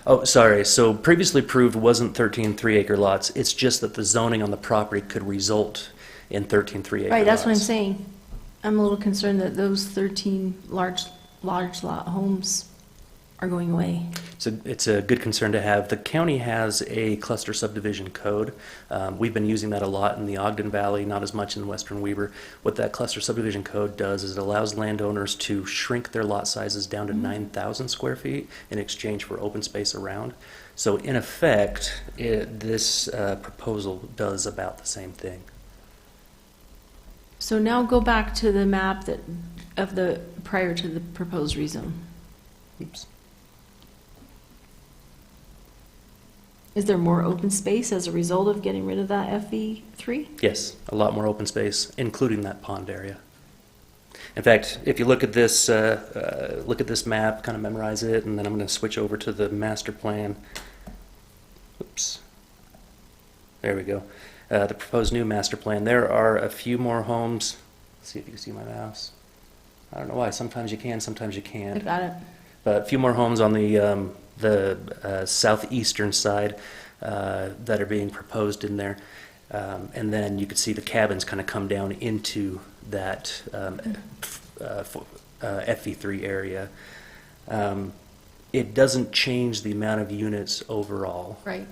Oh, sorry. So previously approved wasn't 13 3-acre lots. It's just that the zoning on the property could result in 13 3-acre lots. Right, that's what I'm saying. I'm a little concerned that those 13 large lot homes are going away? So it's a good concern to have. The county has a cluster subdivision code. We've been using that a lot in the Ogden Valley, not as much in Western Weber. What that cluster subdivision code does is it allows landowners to shrink their lot sizes down to 9,000 square feet in exchange for open space around. So in effect, this proposal does about the same thing. So now go back to the map prior to the proposed rezone. Oops. Is there more open space as a result of getting rid of that FE3? Yes, a lot more open space, including that pond area. In fact, if you look at this map, kind of memorize it, and then I'm going to switch over to the master plan. Oops. There we go. The proposed new master plan. There are a few more homes. Let's see if you can see my mouse. I don't know why. Sometimes you can, sometimes you I can't. got it. But a few more homes on the southeastern side that are being proposed in there. And then you could see the cabins kind of come down into that FE3 area. It doesn't change the amount of units overall. Right.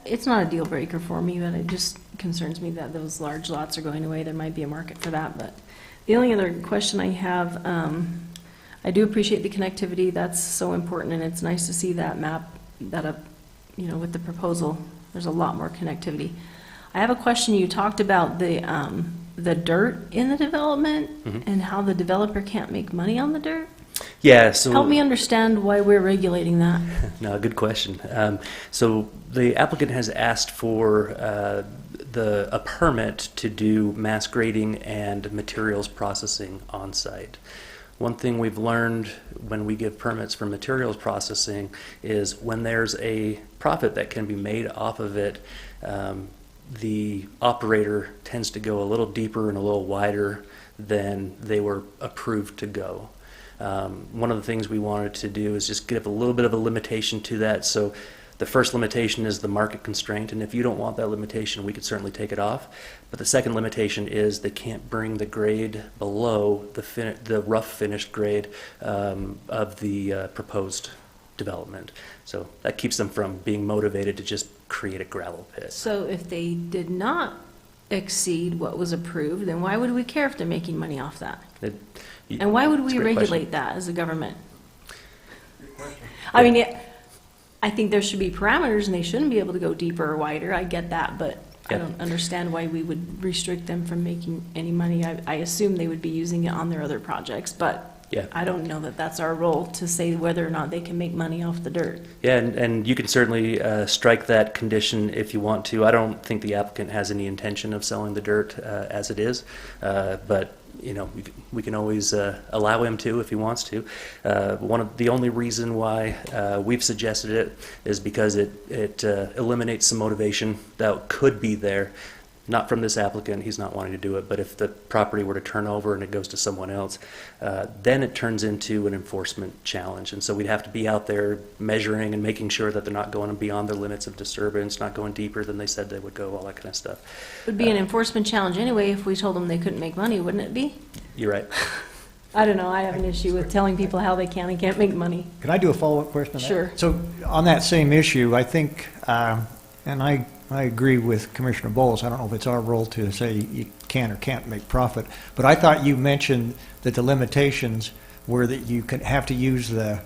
It's not a deal breaker for me, but it just concerns me that those large lots are going away. There might be a market for that, but the only other question I have, I do appreciate the connectivity. That's so important, and it's nice to see that map, with the proposal, there's a lot more connectivity. I have a question. You talked about the dirt in the development and how the developer can't make money on the dirt. Yeah, so Help me understand why we're regulating that. no, good question. So the applicant has asked for a permit to do mass grading and materials processing on site. One thing we've learned when we give permits for materials processing is when there's a profit that can be made off of it, the operator tends to go a little deeper and a little wider than they were approved to go. One of the things we wanted to do is just give a little bit of a limitation to that. So the first limitation is the market constraint, and if you don't want that limitation, we could certainly take it off. But the second limitation is they can't bring the grade below the rough finished grade of the proposed development. So that keeps them from being motivated to just create a gravel pit. So if they did not exceed what was approved, then why would we care if they're making money off that? And why would we regulate that as a government? I mean, I think there should be parameters and they shouldn't be able to go deeper or wider. I get that, but I don't understand why we would restrict them from making any money. I assume they would be using it on their other projects, but Yeah. I don't know that that's our role to say whether or not they can make money off the dirt. Yeah, and you can certainly strike that condition if you want to. I don't think the applicant has any intention of selling the dirt as it is, but we can always allow him to if he wants to. The only reason why we've suggested it is because it eliminates some motivation that could be there. Not from this applicant, he's not wanting to do it, but if the property were to turn over and it goes to someone else, then it turns into an enforcement challenge. And so we'd have to be out there measuring and making sure that they're not going beyond their limits of disturbance, not going deeper than they said they would go, all that kind of stuff. It would be an enforcement challenge anyway if we told them they couldn't make money, wouldn't it be? You're right. I don't know, I have an issue with telling people how they can and can't make money. Can I do a follow-up question on that? Sure. So on that same issue, I think, and I agree with Commissioner Bowles. I don't know if it's our role to say you can or can't make profit, but I thought you mentioned that the limitations were that you could have to use the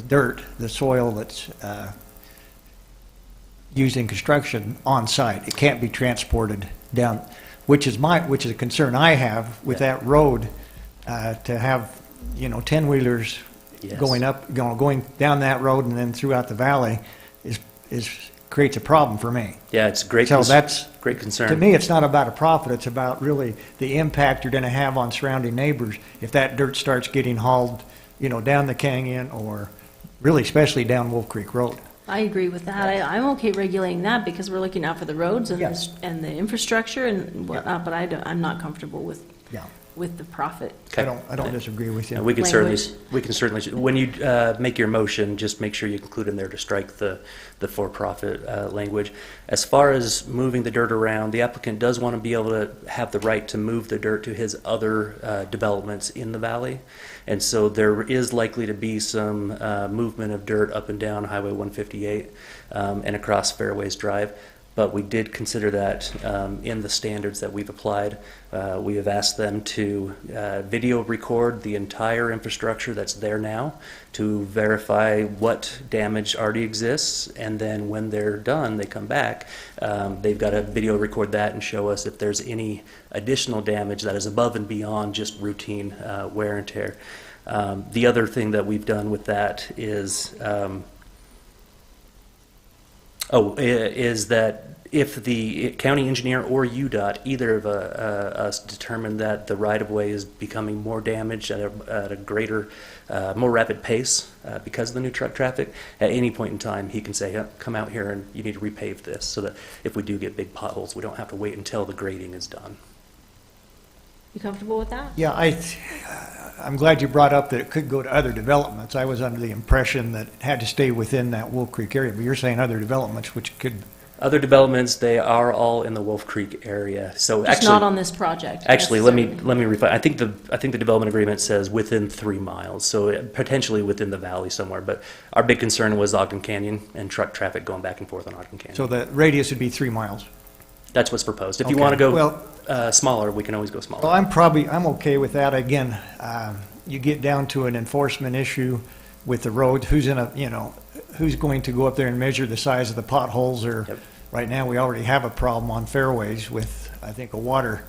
dirt, the soil that's used in construction on site. It can't be transported down, which is a concern I have with that road, to have 10-wheelers Yes. going down that road and then throughout the valley is creates a problem for me. Yeah, it's a great, So that's, great concern. to me, it's not about a profit, it's about really the impact you're gonna have on surrounding neighbors if that dirt starts getting hauled, down the canyon or really especially down Wolf Creek Road. I agree with that. I'm okay regulating that because we're looking out for the roads and Yes. the infrastructure and whatnot, but I'm not comfortable with Yeah. with the profit. I don't disagree with you. And we can Language. certainly, when you make your motion, just make sure you include in there to strike the for-profit language. As far as moving the dirt around, the applicant does want to be able to have the right to move the dirt to his other developments in the valley. And so there is likely to be some movement of dirt up and down Highway 158 and across Fairways Drive. But we did consider that in the standards that we've applied. We have asked them to video record the entire infrastructure that's there now to verify what damage already exists, and then when they're done, they come back. They've got to video record that and show us if there's any additional damage that is above and beyond just routine wear and tear. The other thing that we've done with that is is that if the county engineer or UDOT, either of us, determine that the right-of-way is becoming more damaged at a greater, more rapid pace because of the new truck traffic, at any point in time, he can say, come out here and you need to repave this, so that if we do get big potholes, we don't have to wait until the grading is done. You comfortable with that? Yeah, I'm glad you brought up that it could go to other developments. I was under the impression that it had to stay within that Wolf Creek area, but you're saying other developments, which could, Other developments, they are all in the Wolf Creek area. So Just actually, not on this project. actually, let me necessarily. refine. I think the development agreement says within 3 miles, so potentially within the valley somewhere. But our big concern was Ogden Canyon and truck traffic going back and forth on Ogden Canyon. so the radius would be 3 miles. That's what's proposed. If you Okay. want to go Well- smaller, we can always go smaller. Well, I'm okay with that. Again, you get down to an enforcement issue with the road, who's who's going to go up there and measure the size of the potholes, or, Yep. right now, we already have a problem on Fairways with, I think, a water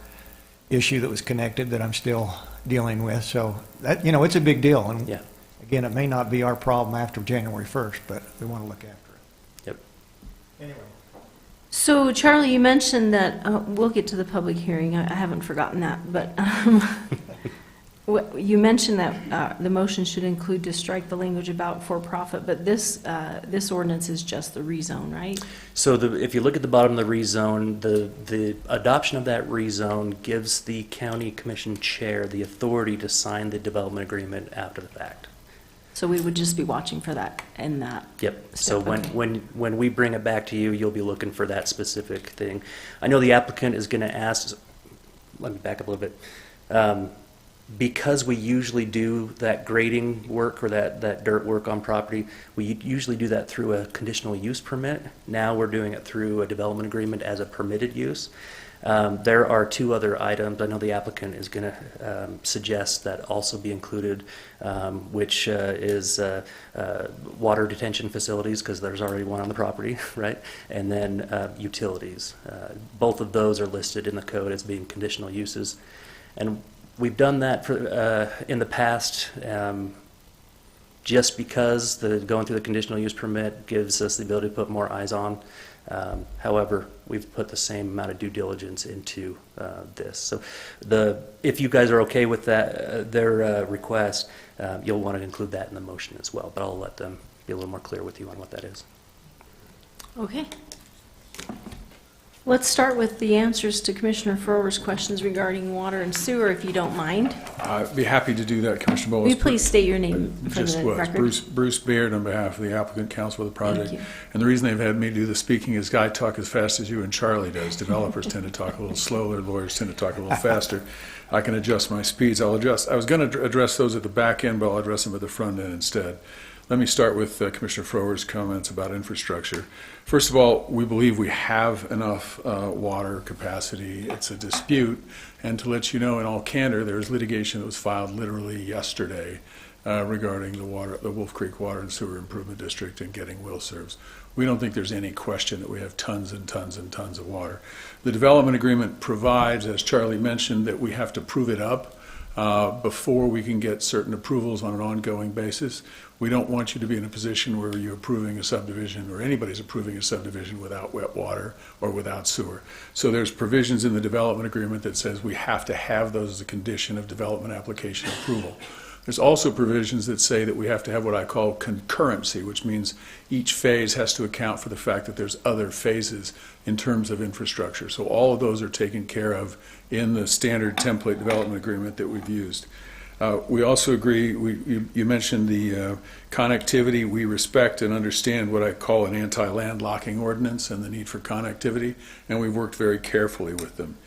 issue that was connected that I'm still dealing with, so that, it's a big deal, and Yeah. again, it may not be our problem after January 1st, but we want to look after it. Yep. Anyway. So Charlie, you mentioned that, we'll get to the public hearing, I haven't forgotten that, but you mentioned that the motion should include to strike the language about for-profit, but this ordinance is just the rezone, right? So if you look at the bottom of the rezone, the adoption of that rezone gives the county commission chair the authority to sign the development agreement after the fact. So we would just be watching for that in that. Yep. So Step, okay. when we bring it back to you, you'll be looking for that specific thing. I know the applicant is going to ask, let me back up a little bit. Because we usually do that grading work or that dirt work on property, we usually do that through a conditional use permit. Now we're doing it through a development agreement as a permitted use. There are 2 other items I know the applicant is going to suggest that also be included, which is water detention facilities, because there's already one on the property, right? And then utilities. Both of those are listed in the code as being conditional uses. And we've done that in the past just because going through the conditional use permit gives us the ability to put more eyes on. However, we've put the same amount of due diligence into this. So if you guys are okay with that, their request, you'll want to include that in the motion as well. But I'll let them be a little more clear with you on what that is. Okay. Let's start with the answers to Commissioner Frower's questions regarding water and sewer, if you don't mind. I'd be happy to do that, Commissioner Will Bowles. you please state your name for Just the was record? Bruce Beard on behalf of the applicant counsel of the project. Thank you. And the reason they've had me do the speaking is I talk as fast as you and Charlie does. Developers tend to talk a little slower, lawyers tend to talk a little faster. I can adjust my speeds. I was going to address those at the back end, but I'll address them at the front end instead. Let me start with Commissioner Frower's comments about infrastructure. First of all, we believe we have enough water capacity. It's a dispute. And to let you know, in all candor, there was litigation that was filed literally yesterday regarding the Wolf Creek Water and Sewer Improvement District and getting will serves. We don't think there's any question that we have tons and tons and tons of water. The development agreement provides, as Charlie mentioned, that we have to prove it up before we can get certain approvals on an ongoing basis. We don't want you to be in a position where you're approving a subdivision or anybody's approving a subdivision without wet water or without sewer. So there's provisions in the development agreement that says we have to have those as a condition of development application approval. There's also provisions that say that we have to have what I call concurrency, which means each phase has to account for the fact that there's other phases in terms of infrastructure. So all of those are taken care of in the standard template development agreement that we've used. We also agree, you mentioned the connectivity. We respect and understand what I call an anti-landlocking ordinance and the need for connectivity, and we've worked very carefully with them.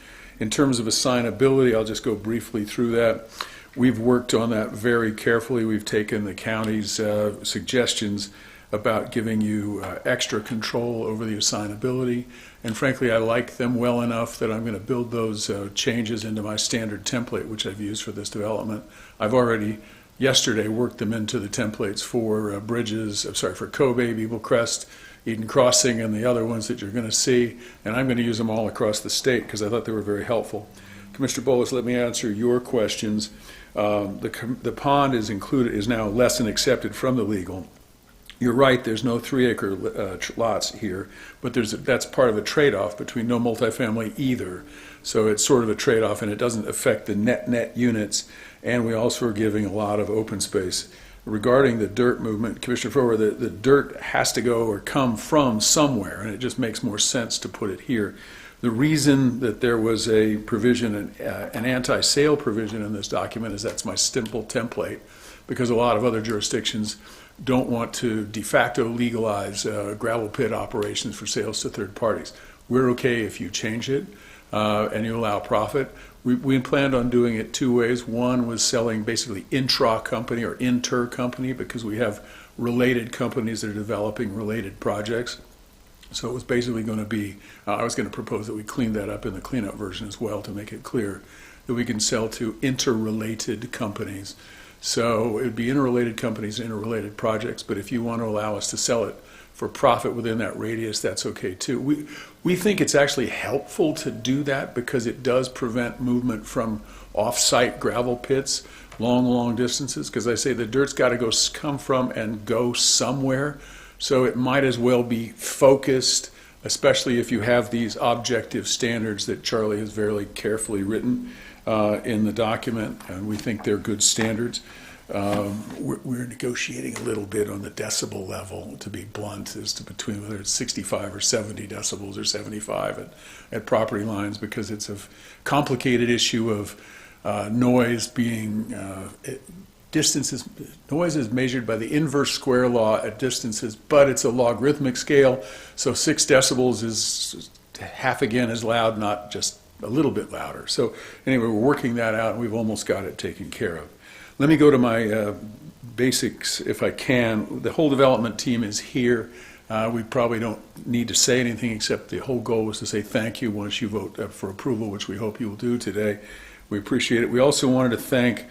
In terms of assignability, I'll just go briefly through that. We've worked on that very carefully. We've taken the county's suggestions about giving you extra control over the assignability. And frankly, I like them well enough that I'm going to build those changes into my standard template, which I've used for this development. I've already, yesterday, worked them into the templates for for Kobe, Beeble Crest, Eden Crossing, and the other ones that you're going to see. And I'm going to use them all across the state because I thought they were very helpful. Commissioner Bolus, let me answer your questions. The pond is now less than accepted from the legal. You're right, there's no 3-acre lots here, but that's part of a trade-off between no multifamily either. So it's sort of a trade-off, and it doesn't affect the net units, and we also are giving a lot of open space. Regarding the dirt movement, Commissioner Frower, the dirt has to go or come from somewhere, and it just makes more sense to put it here. The reason that there was a provision, an anti-sale provision in this document is that's my simple template, because a lot of other jurisdictions don't want to de facto legalize gravel pit operations for sales to third parties. We're okay if you change it and you allow profit. We planned on doing it two ways. One was selling basically intra-company or inter-company, because we have related companies that are developing related projects. So it was basically going to be, I was going to propose that we clean that up in the cleanup version as well to make it clear that we can sell to interrelated companies. So it would be interrelated companies, interrelated projects, but if you want to allow us to sell it for profit within that radius, that's okay too. We think it's actually helpful to do that because it does prevent movement from off-site gravel pits, long distances, because I say the dirt's got to come from and go somewhere. So it might as well be focused, especially if you have these objective standards that Charlie has very carefully written in the document, and we think they're good standards. We're negotiating a little bit on the decibel level, to be blunt, as to between whether it's 65 or 70 decibels or 75 at property lines, because it's a complicated issue of noise being distances. Noise is measured by the inverse square law at distances, but it's a logarithmic scale, so 6 decibels is half again as loud, not just a little bit louder. So anyway, we're working that out, and we've almost got it taken care of. Let me go to my basics, if I can. The whole development team is here. We probably don't need to say anything, except the whole goal was to say thank you once you vote for approval, which we hope you will do today. We appreciate it. We also wanted to thank,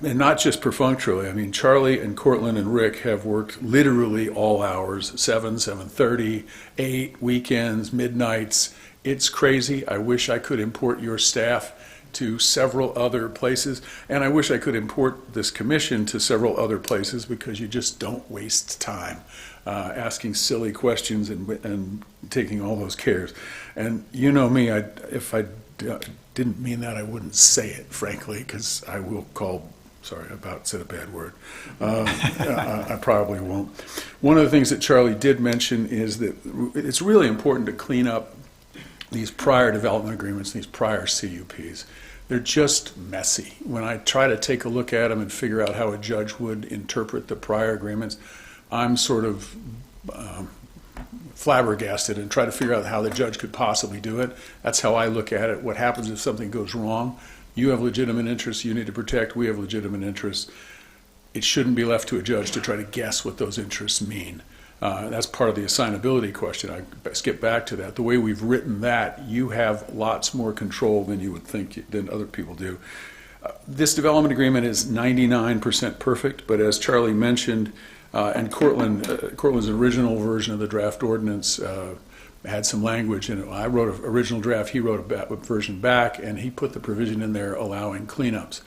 and not just perfunctorily, I mean, Charlie and Cortland and Rick have worked literally all hours, 7, 7:30, 8, weekends, midnights. It's crazy. I wish I could import your staff to several other places, and I wish I could import this commission to several other places, because you just don't waste time asking silly questions and taking all those cares. And you know me, if I didn't mean that, I wouldn't say it, frankly, because I will call, sorry, I about said a bad word. I probably won't. One of the things that Charlie did mention is that it's really important to clean up these prior development agreements, these prior CUPs. They're just messy. When I try to take a look at them and figure out how a judge would interpret the prior agreements, I'm sort of flabbergasted and try to figure out how the judge could possibly do it. That's how I look at it. What happens if something goes wrong? You have legitimate interests you need to protect. We have legitimate interests. It shouldn't be left to a judge to try to guess what those interests mean. That's part of the assignability question. I skip back to that. The way we've written that, you have lots more control than you would think, than other people do. This development agreement is 99% perfect, but as Charlie mentioned, and Cortland's original version of the draft ordinance had some language in it. I wrote an original draft, he wrote a version back, and he put the provision in there allowing cleanups.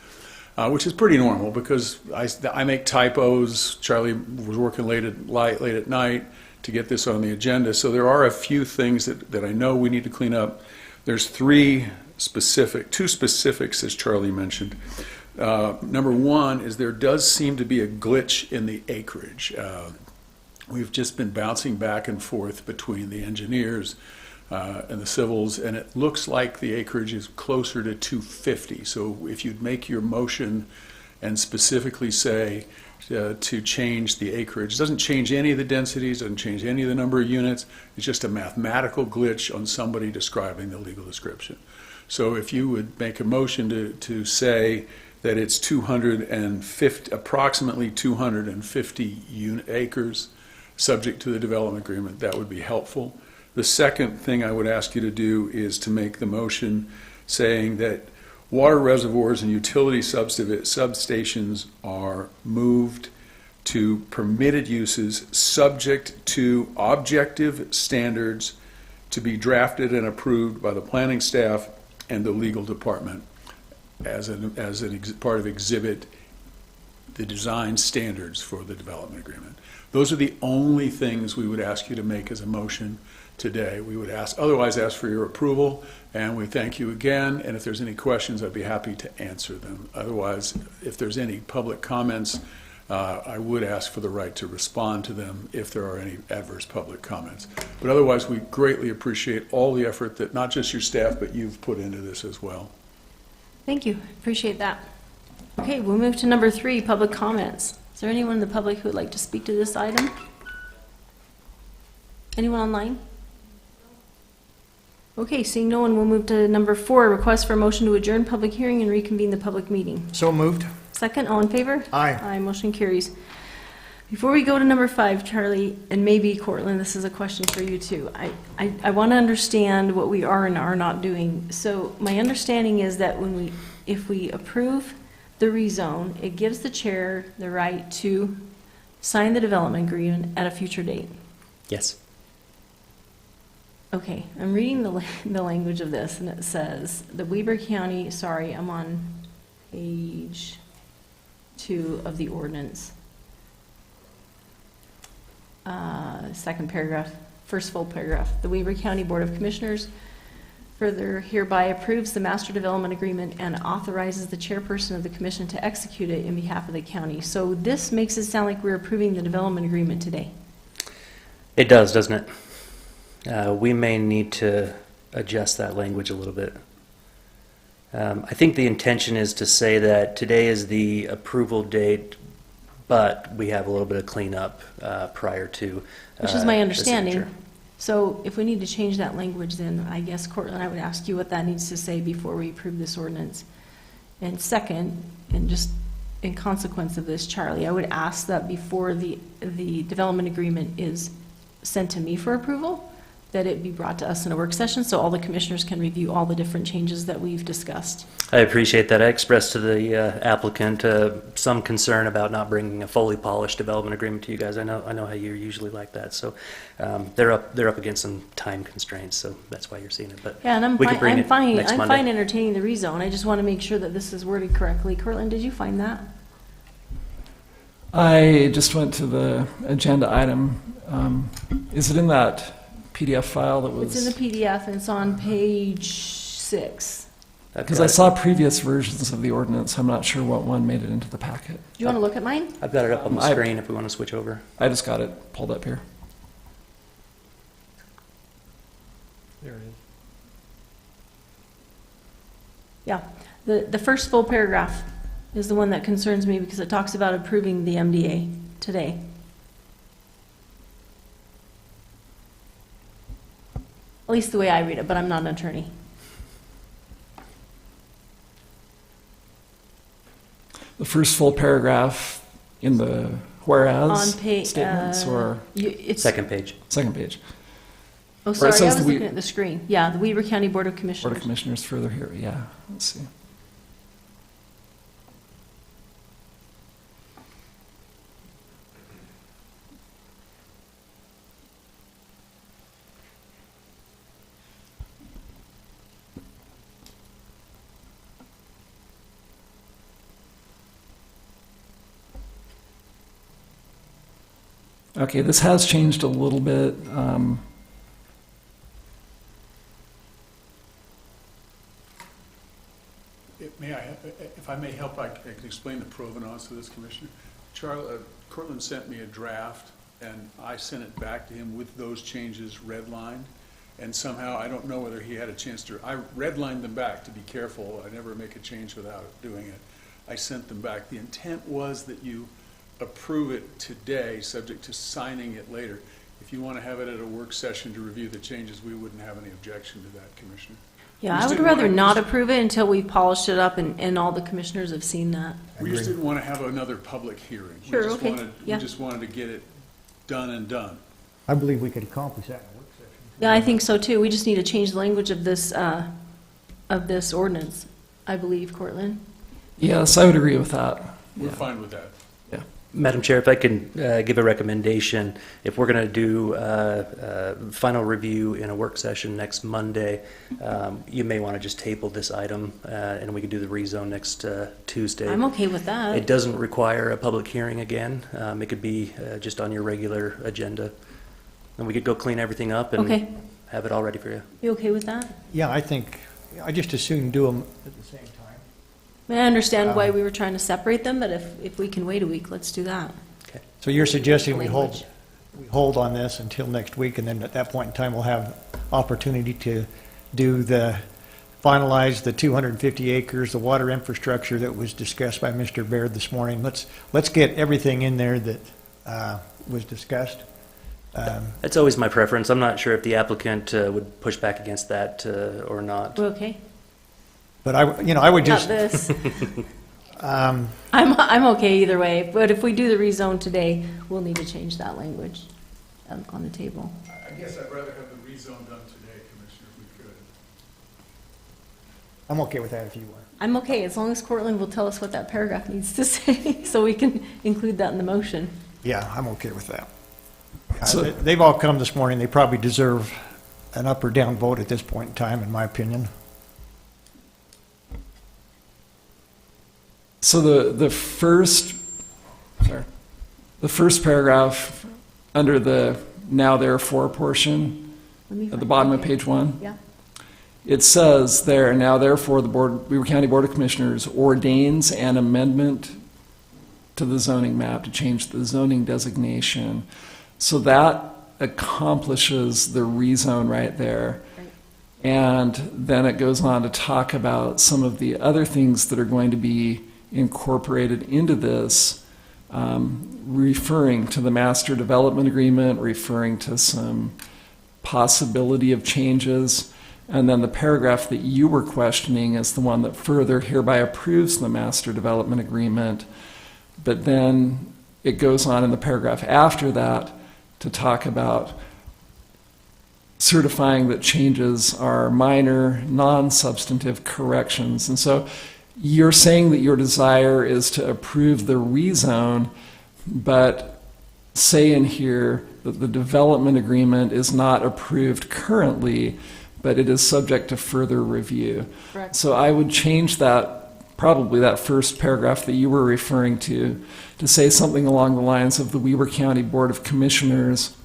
Which is pretty normal, because I make typos. Charlie was working late at night to get this on the agenda. So there are a few things that I know we need to clean up. There's two specifics, as Charlie mentioned. Number one is there does seem to be a glitch in the acreage. We've just been bouncing back and forth between the engineers and the civils, and it looks like the acreage is closer to 250. So if you'd make your motion and specifically say to change the acreage, it doesn't change any of the densities, doesn't change any of the number of units, it's just a mathematical glitch on somebody describing the legal description. So if you would make a motion to say that it's 250, approximately 250 acres, subject to the development agreement, that would be helpful. The second thing I would ask you to do is to make the motion saying that water reservoirs and utility substations are moved to permitted uses subject to objective standards to be drafted and approved by the planning staff and the legal department as part of exhibit the design standards for the development agreement. Those are the only things we would ask you to make as a motion today. We would otherwise ask for your approval, and we thank you again, and if there's any questions, I'd be happy to answer them. Otherwise, if there's any public comments, I would ask for the right to respond to them if there are any adverse public comments. But otherwise, we greatly appreciate all the effort that not just your staff, but you've put into this as well. Thank you. Appreciate that. Okay, we'll move to number 3, public comments. Is there anyone in the public who would like to speak to this item? Anyone online? Okay, seeing no one, we'll move to number 4, request for a motion to adjourn public hearing and reconvene the public meeting. So moved. Second, all in favor? Aye. Aye, motion carries. Before we go to number 5, Charlie, and maybe Cortland, this is a question for you too. I want to understand what we are and are not doing. So my understanding is that if we approve the rezone, it gives the chair the right to sign the development agreement at a future date. Yes. Okay, I'm reading the language of this, and it says, the Weber County, sorry, I'm on page 2 of the ordinance. Second paragraph, first full paragraph. The Weber County Board of Commissioners further hereby approves the master development agreement and authorizes the chairperson of the commission to execute it in behalf of the county. So this makes it sound like we're approving the development agreement today. It does, doesn't it? We may need to adjust that language a little bit. I think the intention is to say that today is the approval date, but we have a little bit of cleanup prior to Which is my the understanding. signature. So if we need to change that language, then I guess, Cortland, I would ask you what that needs to say before we approve this ordinance. And second, and just in consequence of this, Charlie, I would ask that before the development agreement is sent to me for approval, that it be brought to us in a work session so all the commissioners can review all the different changes that we've discussed. I appreciate that. I expressed to the applicant some concern about not bringing a fully polished development agreement to you guys. I know how you're usually like that. So they're up against some time constraints, so that's why you're seeing it. But Yeah, and I'm we can bring fine, it next I'm Monday. fine entertaining the rezone. I just want to make sure that this is worded correctly. Cortland, did you find that? I just went to the agenda item. Is it in that PDF file that was? It's in the PDF and it's on page 6. I've Because got I it- saw previous versions of the ordinance. I'm not sure what one made it into the packet. Do you want to look at mine? I've got it up on the I- screen if we want to switch over. I just got it pulled up here. There it is. Yeah, the first full paragraph is the one that concerns me because it talks about approving the MDA today. At least the way I read it, but I'm not an attorney. The first full paragraph in the whereas On page, statements or it's, Second page. second page. oh, it sorry, I says was the looking at the screen. Yeah, the Weber County Board of Board Commissioners. of Commissioners further here. Yeah, let's see. Okay, this has changed a little bit. May I, if If I may help, I can explain the provenance of this, Commissioner. Cortland sent me a draft, and I sent it back to him with those changes redlined. And somehow, I don't know whether he had a chance to, I redlined them back to be careful. I never make a change without doing it. I sent them back. The intent was that you approve it today, subject to signing it later. If you want to have it at a work session to review the changes, we wouldn't have any objection to that, Commissioner. Yeah, We I just would didn't rather wanna- not approve it until we've polished it up and all the commissioners have seen that. We just didn't want to have another public hearing. Sure, We just okay, wanted, yeah. we just wanted to get it done and done. I believe we could accomplish that in a work session. Yeah, I think so too. We just need to change the language of this ordinance, I believe, Cortland. Yes, I would agree with that. We're Yeah. fine with that. Madam Chair, if I can give a recommendation, if we're going to do final review in a work session next Monday, you may want to just table this item, and we can do the rezone next Tuesday. I'm okay with that. It doesn't require a public hearing again. It could be just on your regular agenda. And we could go clean everything up Okay, and have it all ready for you. you okay with that? Yeah, I think, I just as soon do them at the same time. I mean, I understand why we were trying to separate them, but if we can wait a week, let's do that. So you're suggesting we Language. hold on this until next week, and then at that point in time, we'll have opportunity to finalize the 250 acres, the water infrastructure that was discussed by Mr. Baird this morning. Let's get everything in there that was discussed. That's always my preference. I'm not sure if the applicant would push back against that or not. We're okay? But I would Not just, this. I'm okay either way, but if we do the rezone today, we'll need to change that language on the table. I guess I'd rather have the rezone done today, Commissioner, if we could. I'm okay with that if you are. I'm okay, as long as Cortland will tell us what that paragraph needs to say, so we can include that in the motion. Yeah, I'm okay with that. So- They've all come this morning. They probably deserve an up or down vote at this point in time, in my opinion. So the first paragraph under the now therefore portion Let me at the find bottom it. of page 1, Yeah, it says there, now therefore the Weaver County Board of Commissioners ordains an amendment to the zoning map to change the zoning designation. So that accomplishes the rezone right there. Right. And then it goes on to talk about some of the other things that are going to be incorporated into this, referring to the master development agreement, referring to some possibility of changes. And then the paragraph that you were questioning is the one that further hereby approves the master development agreement. But then it goes on in the paragraph after that to talk about certifying that changes are minor, non-substantive corrections. And so you're saying that your desire is to approve the rezone, but say in here that the development agreement is not approved currently, but it is subject to further review. correct. So I would change that, probably that first paragraph that you were referring to say something along the lines of the Weaver County Board of Commissioners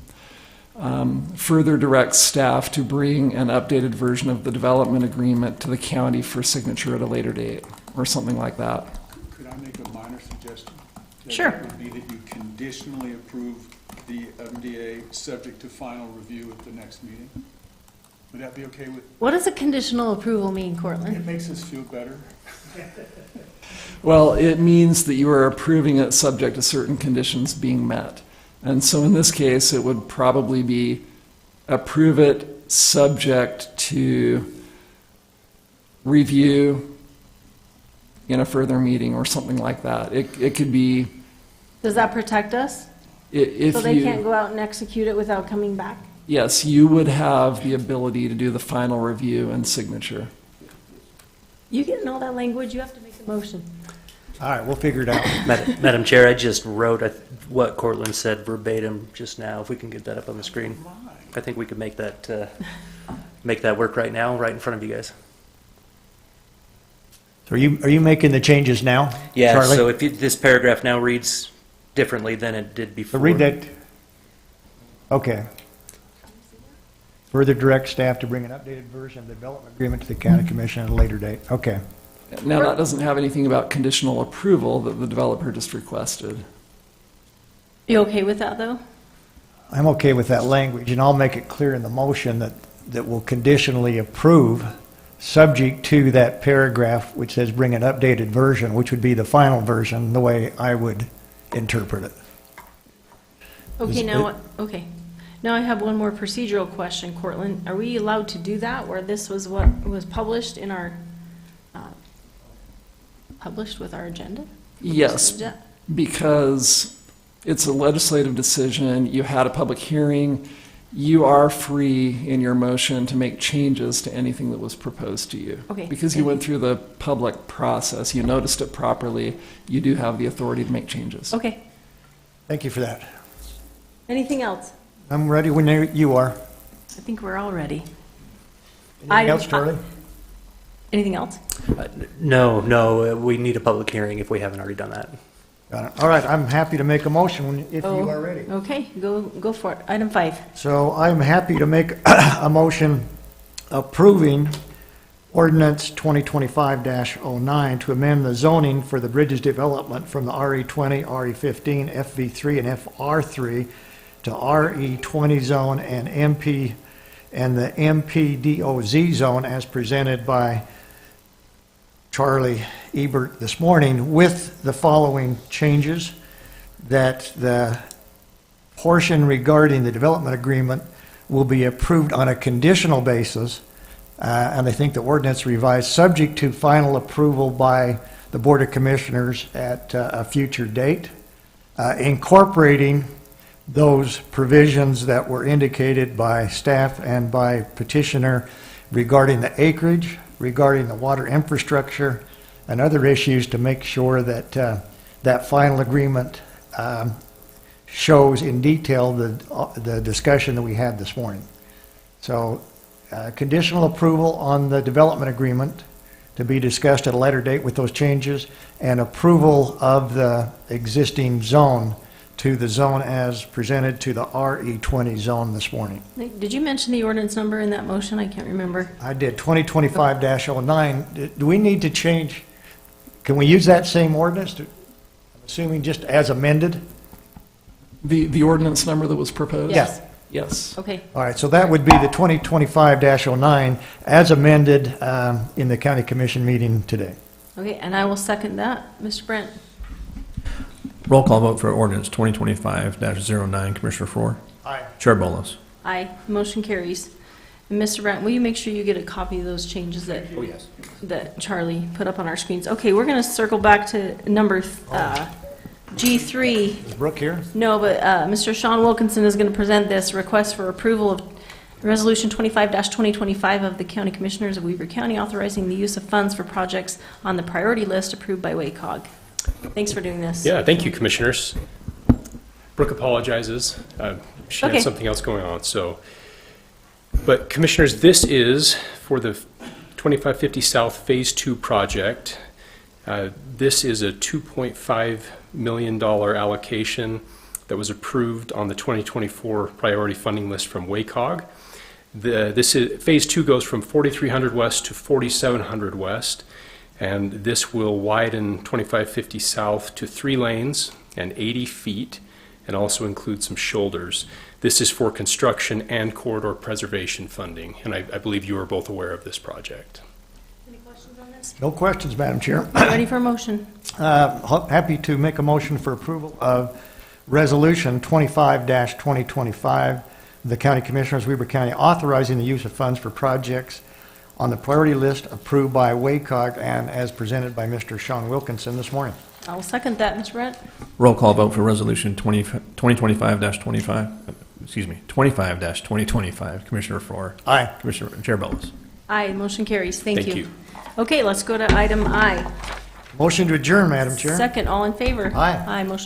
further directs staff to bring an updated version of the development agreement to the county for signature at a later date, or something like that. Could I make a minor suggestion? Sure. That would be that you conditionally approve the MDA subject to final review at the next meeting. Would that be okay with, What does a conditional approval mean, it Cortland? makes us feel better. Well, it means that you are approving it subject to certain conditions being met. And so in this case, it would probably be approve it subject to review in a further meeting or something like that. It could be, Does that protect us? if So they can't you, go out and execute it without coming back? yes, you would have the ability to do the final review and signature. You getting all that language? You have to make a motion. All right, we'll figure it out. Madam Chair, I just wrote what Cortland said verbatim just now. If we can get that up on the screen, I think we could make that work right now, right in front of you guys. So are you making the changes now? Yeah, Charlie? so if this paragraph now reads differently than it did So before. read that. Okay. Further direct staff to bring an updated version of the development agreement to the county commission at a later date. Okay. Now, that doesn't have anything about conditional approval that the developer just requested. You okay with that, though? I'm okay with that language, and I'll make it clear in the motion that will conditionally approve, subject to that paragraph which says bring an updated version, which would be the final version, the way I would interpret it. Okay, okay. Now I have one more procedural question, Cortland. Are we allowed to do that, where this was what was published in our, published with our agenda? Yes, because it's a legislative decision, you had a public hearing, you are free in your motion to make changes to anything that was proposed to you. Okay. Because you went through the public process, you noticed it properly, you do have the authority to make changes. Okay. Thank you for that. Anything else? I'm ready when you are. I think we're all ready. Anything else, Charlie? Anything else? No, we need a public hearing if we haven't already done that. Got it. All right, I'm happy to make a motion if you are ready. Okay, go for it. Item 5. So I'm happy to make a motion approving ordinance 2025-09 to amend the zoning for the Bridges development from the RE20, RE15, FV3, and FR3 to RE20 zone and MP and the MPDOZ zone as presented by Charlie Ebert this morning, with the following changes: that the portion regarding the development agreement will be approved on a conditional basis, and I think the ordinance revised, subject to final approval by the Board of Commissioners at a future date, incorporating those provisions that were indicated by staff and by petitioner regarding the acreage, regarding the water infrastructure, and other issues, to make sure that that final agreement shows in detail the discussion that we had this morning. So conditional approval on the development agreement to be discussed at a later date with those changes, and approval of the existing zone to the zone as presented to the RE20 zone this morning. Did you mention the ordinance number in that motion? I can't remember. I did, 2025-09. Do we need to change, can we use that same ordinance, assuming just as amended? The ordinance number that was proposed? Yes. Yes. Okay. All right, so that would be the 2025-09 as amended in the county commission meeting today. Okay, and I will second that. Mr. Brent? Roll call vote for ordinance 2025-09, Commissioner Faur. Aye. Chair Bolos. Aye. Motion carries. And Mr. Brent, will you make sure you get a copy of those changes that, that Charlie put up on our screens? Okay, we're going to circle back to number G3. Is Brooke here? No, but Mr. Sean Wilkinson is going to present this request for approval of Resolution 25-2025 of the County Commissioners of Weber County, authorizing the use of funds for projects on the priority list approved by WACOG. Thanks for doing this. Yeah, thank you, Commissioners. Brooke apologizes. She Okay. had something else going on, so. But Commissioners, this is for the 2550 South Phase 2 project. This is a $2.5 million allocation that was approved on the 2024 priority funding list from WACOG. Phase 2 goes from 4300 West to 4700 West. And this will widen 2550 South to 3 lanes and 80 feet, and also include some shoulders. This is for construction and corridor preservation funding, and I believe you are both aware of this project. Any questions on this? No questions, Madam Chair. Ready for a motion? Happy to make a motion for approval of Resolution 25-2025, the County Commissioners, Weber County, authorizing the use of funds for projects on the priority list approved by WACOG and as presented by Mr. Sean Wilkinson this morning. I will second that, Mr. Brent. Roll call vote for resolution 25-2025, Commissioner Faur. Aye. Commissioner Chair Bolos. Aye, motion carries. Thank Thank you. Okay, let's go to item I. Motion to adjourn, Madam Chair. Second, all in favor? Aye. Aye, motion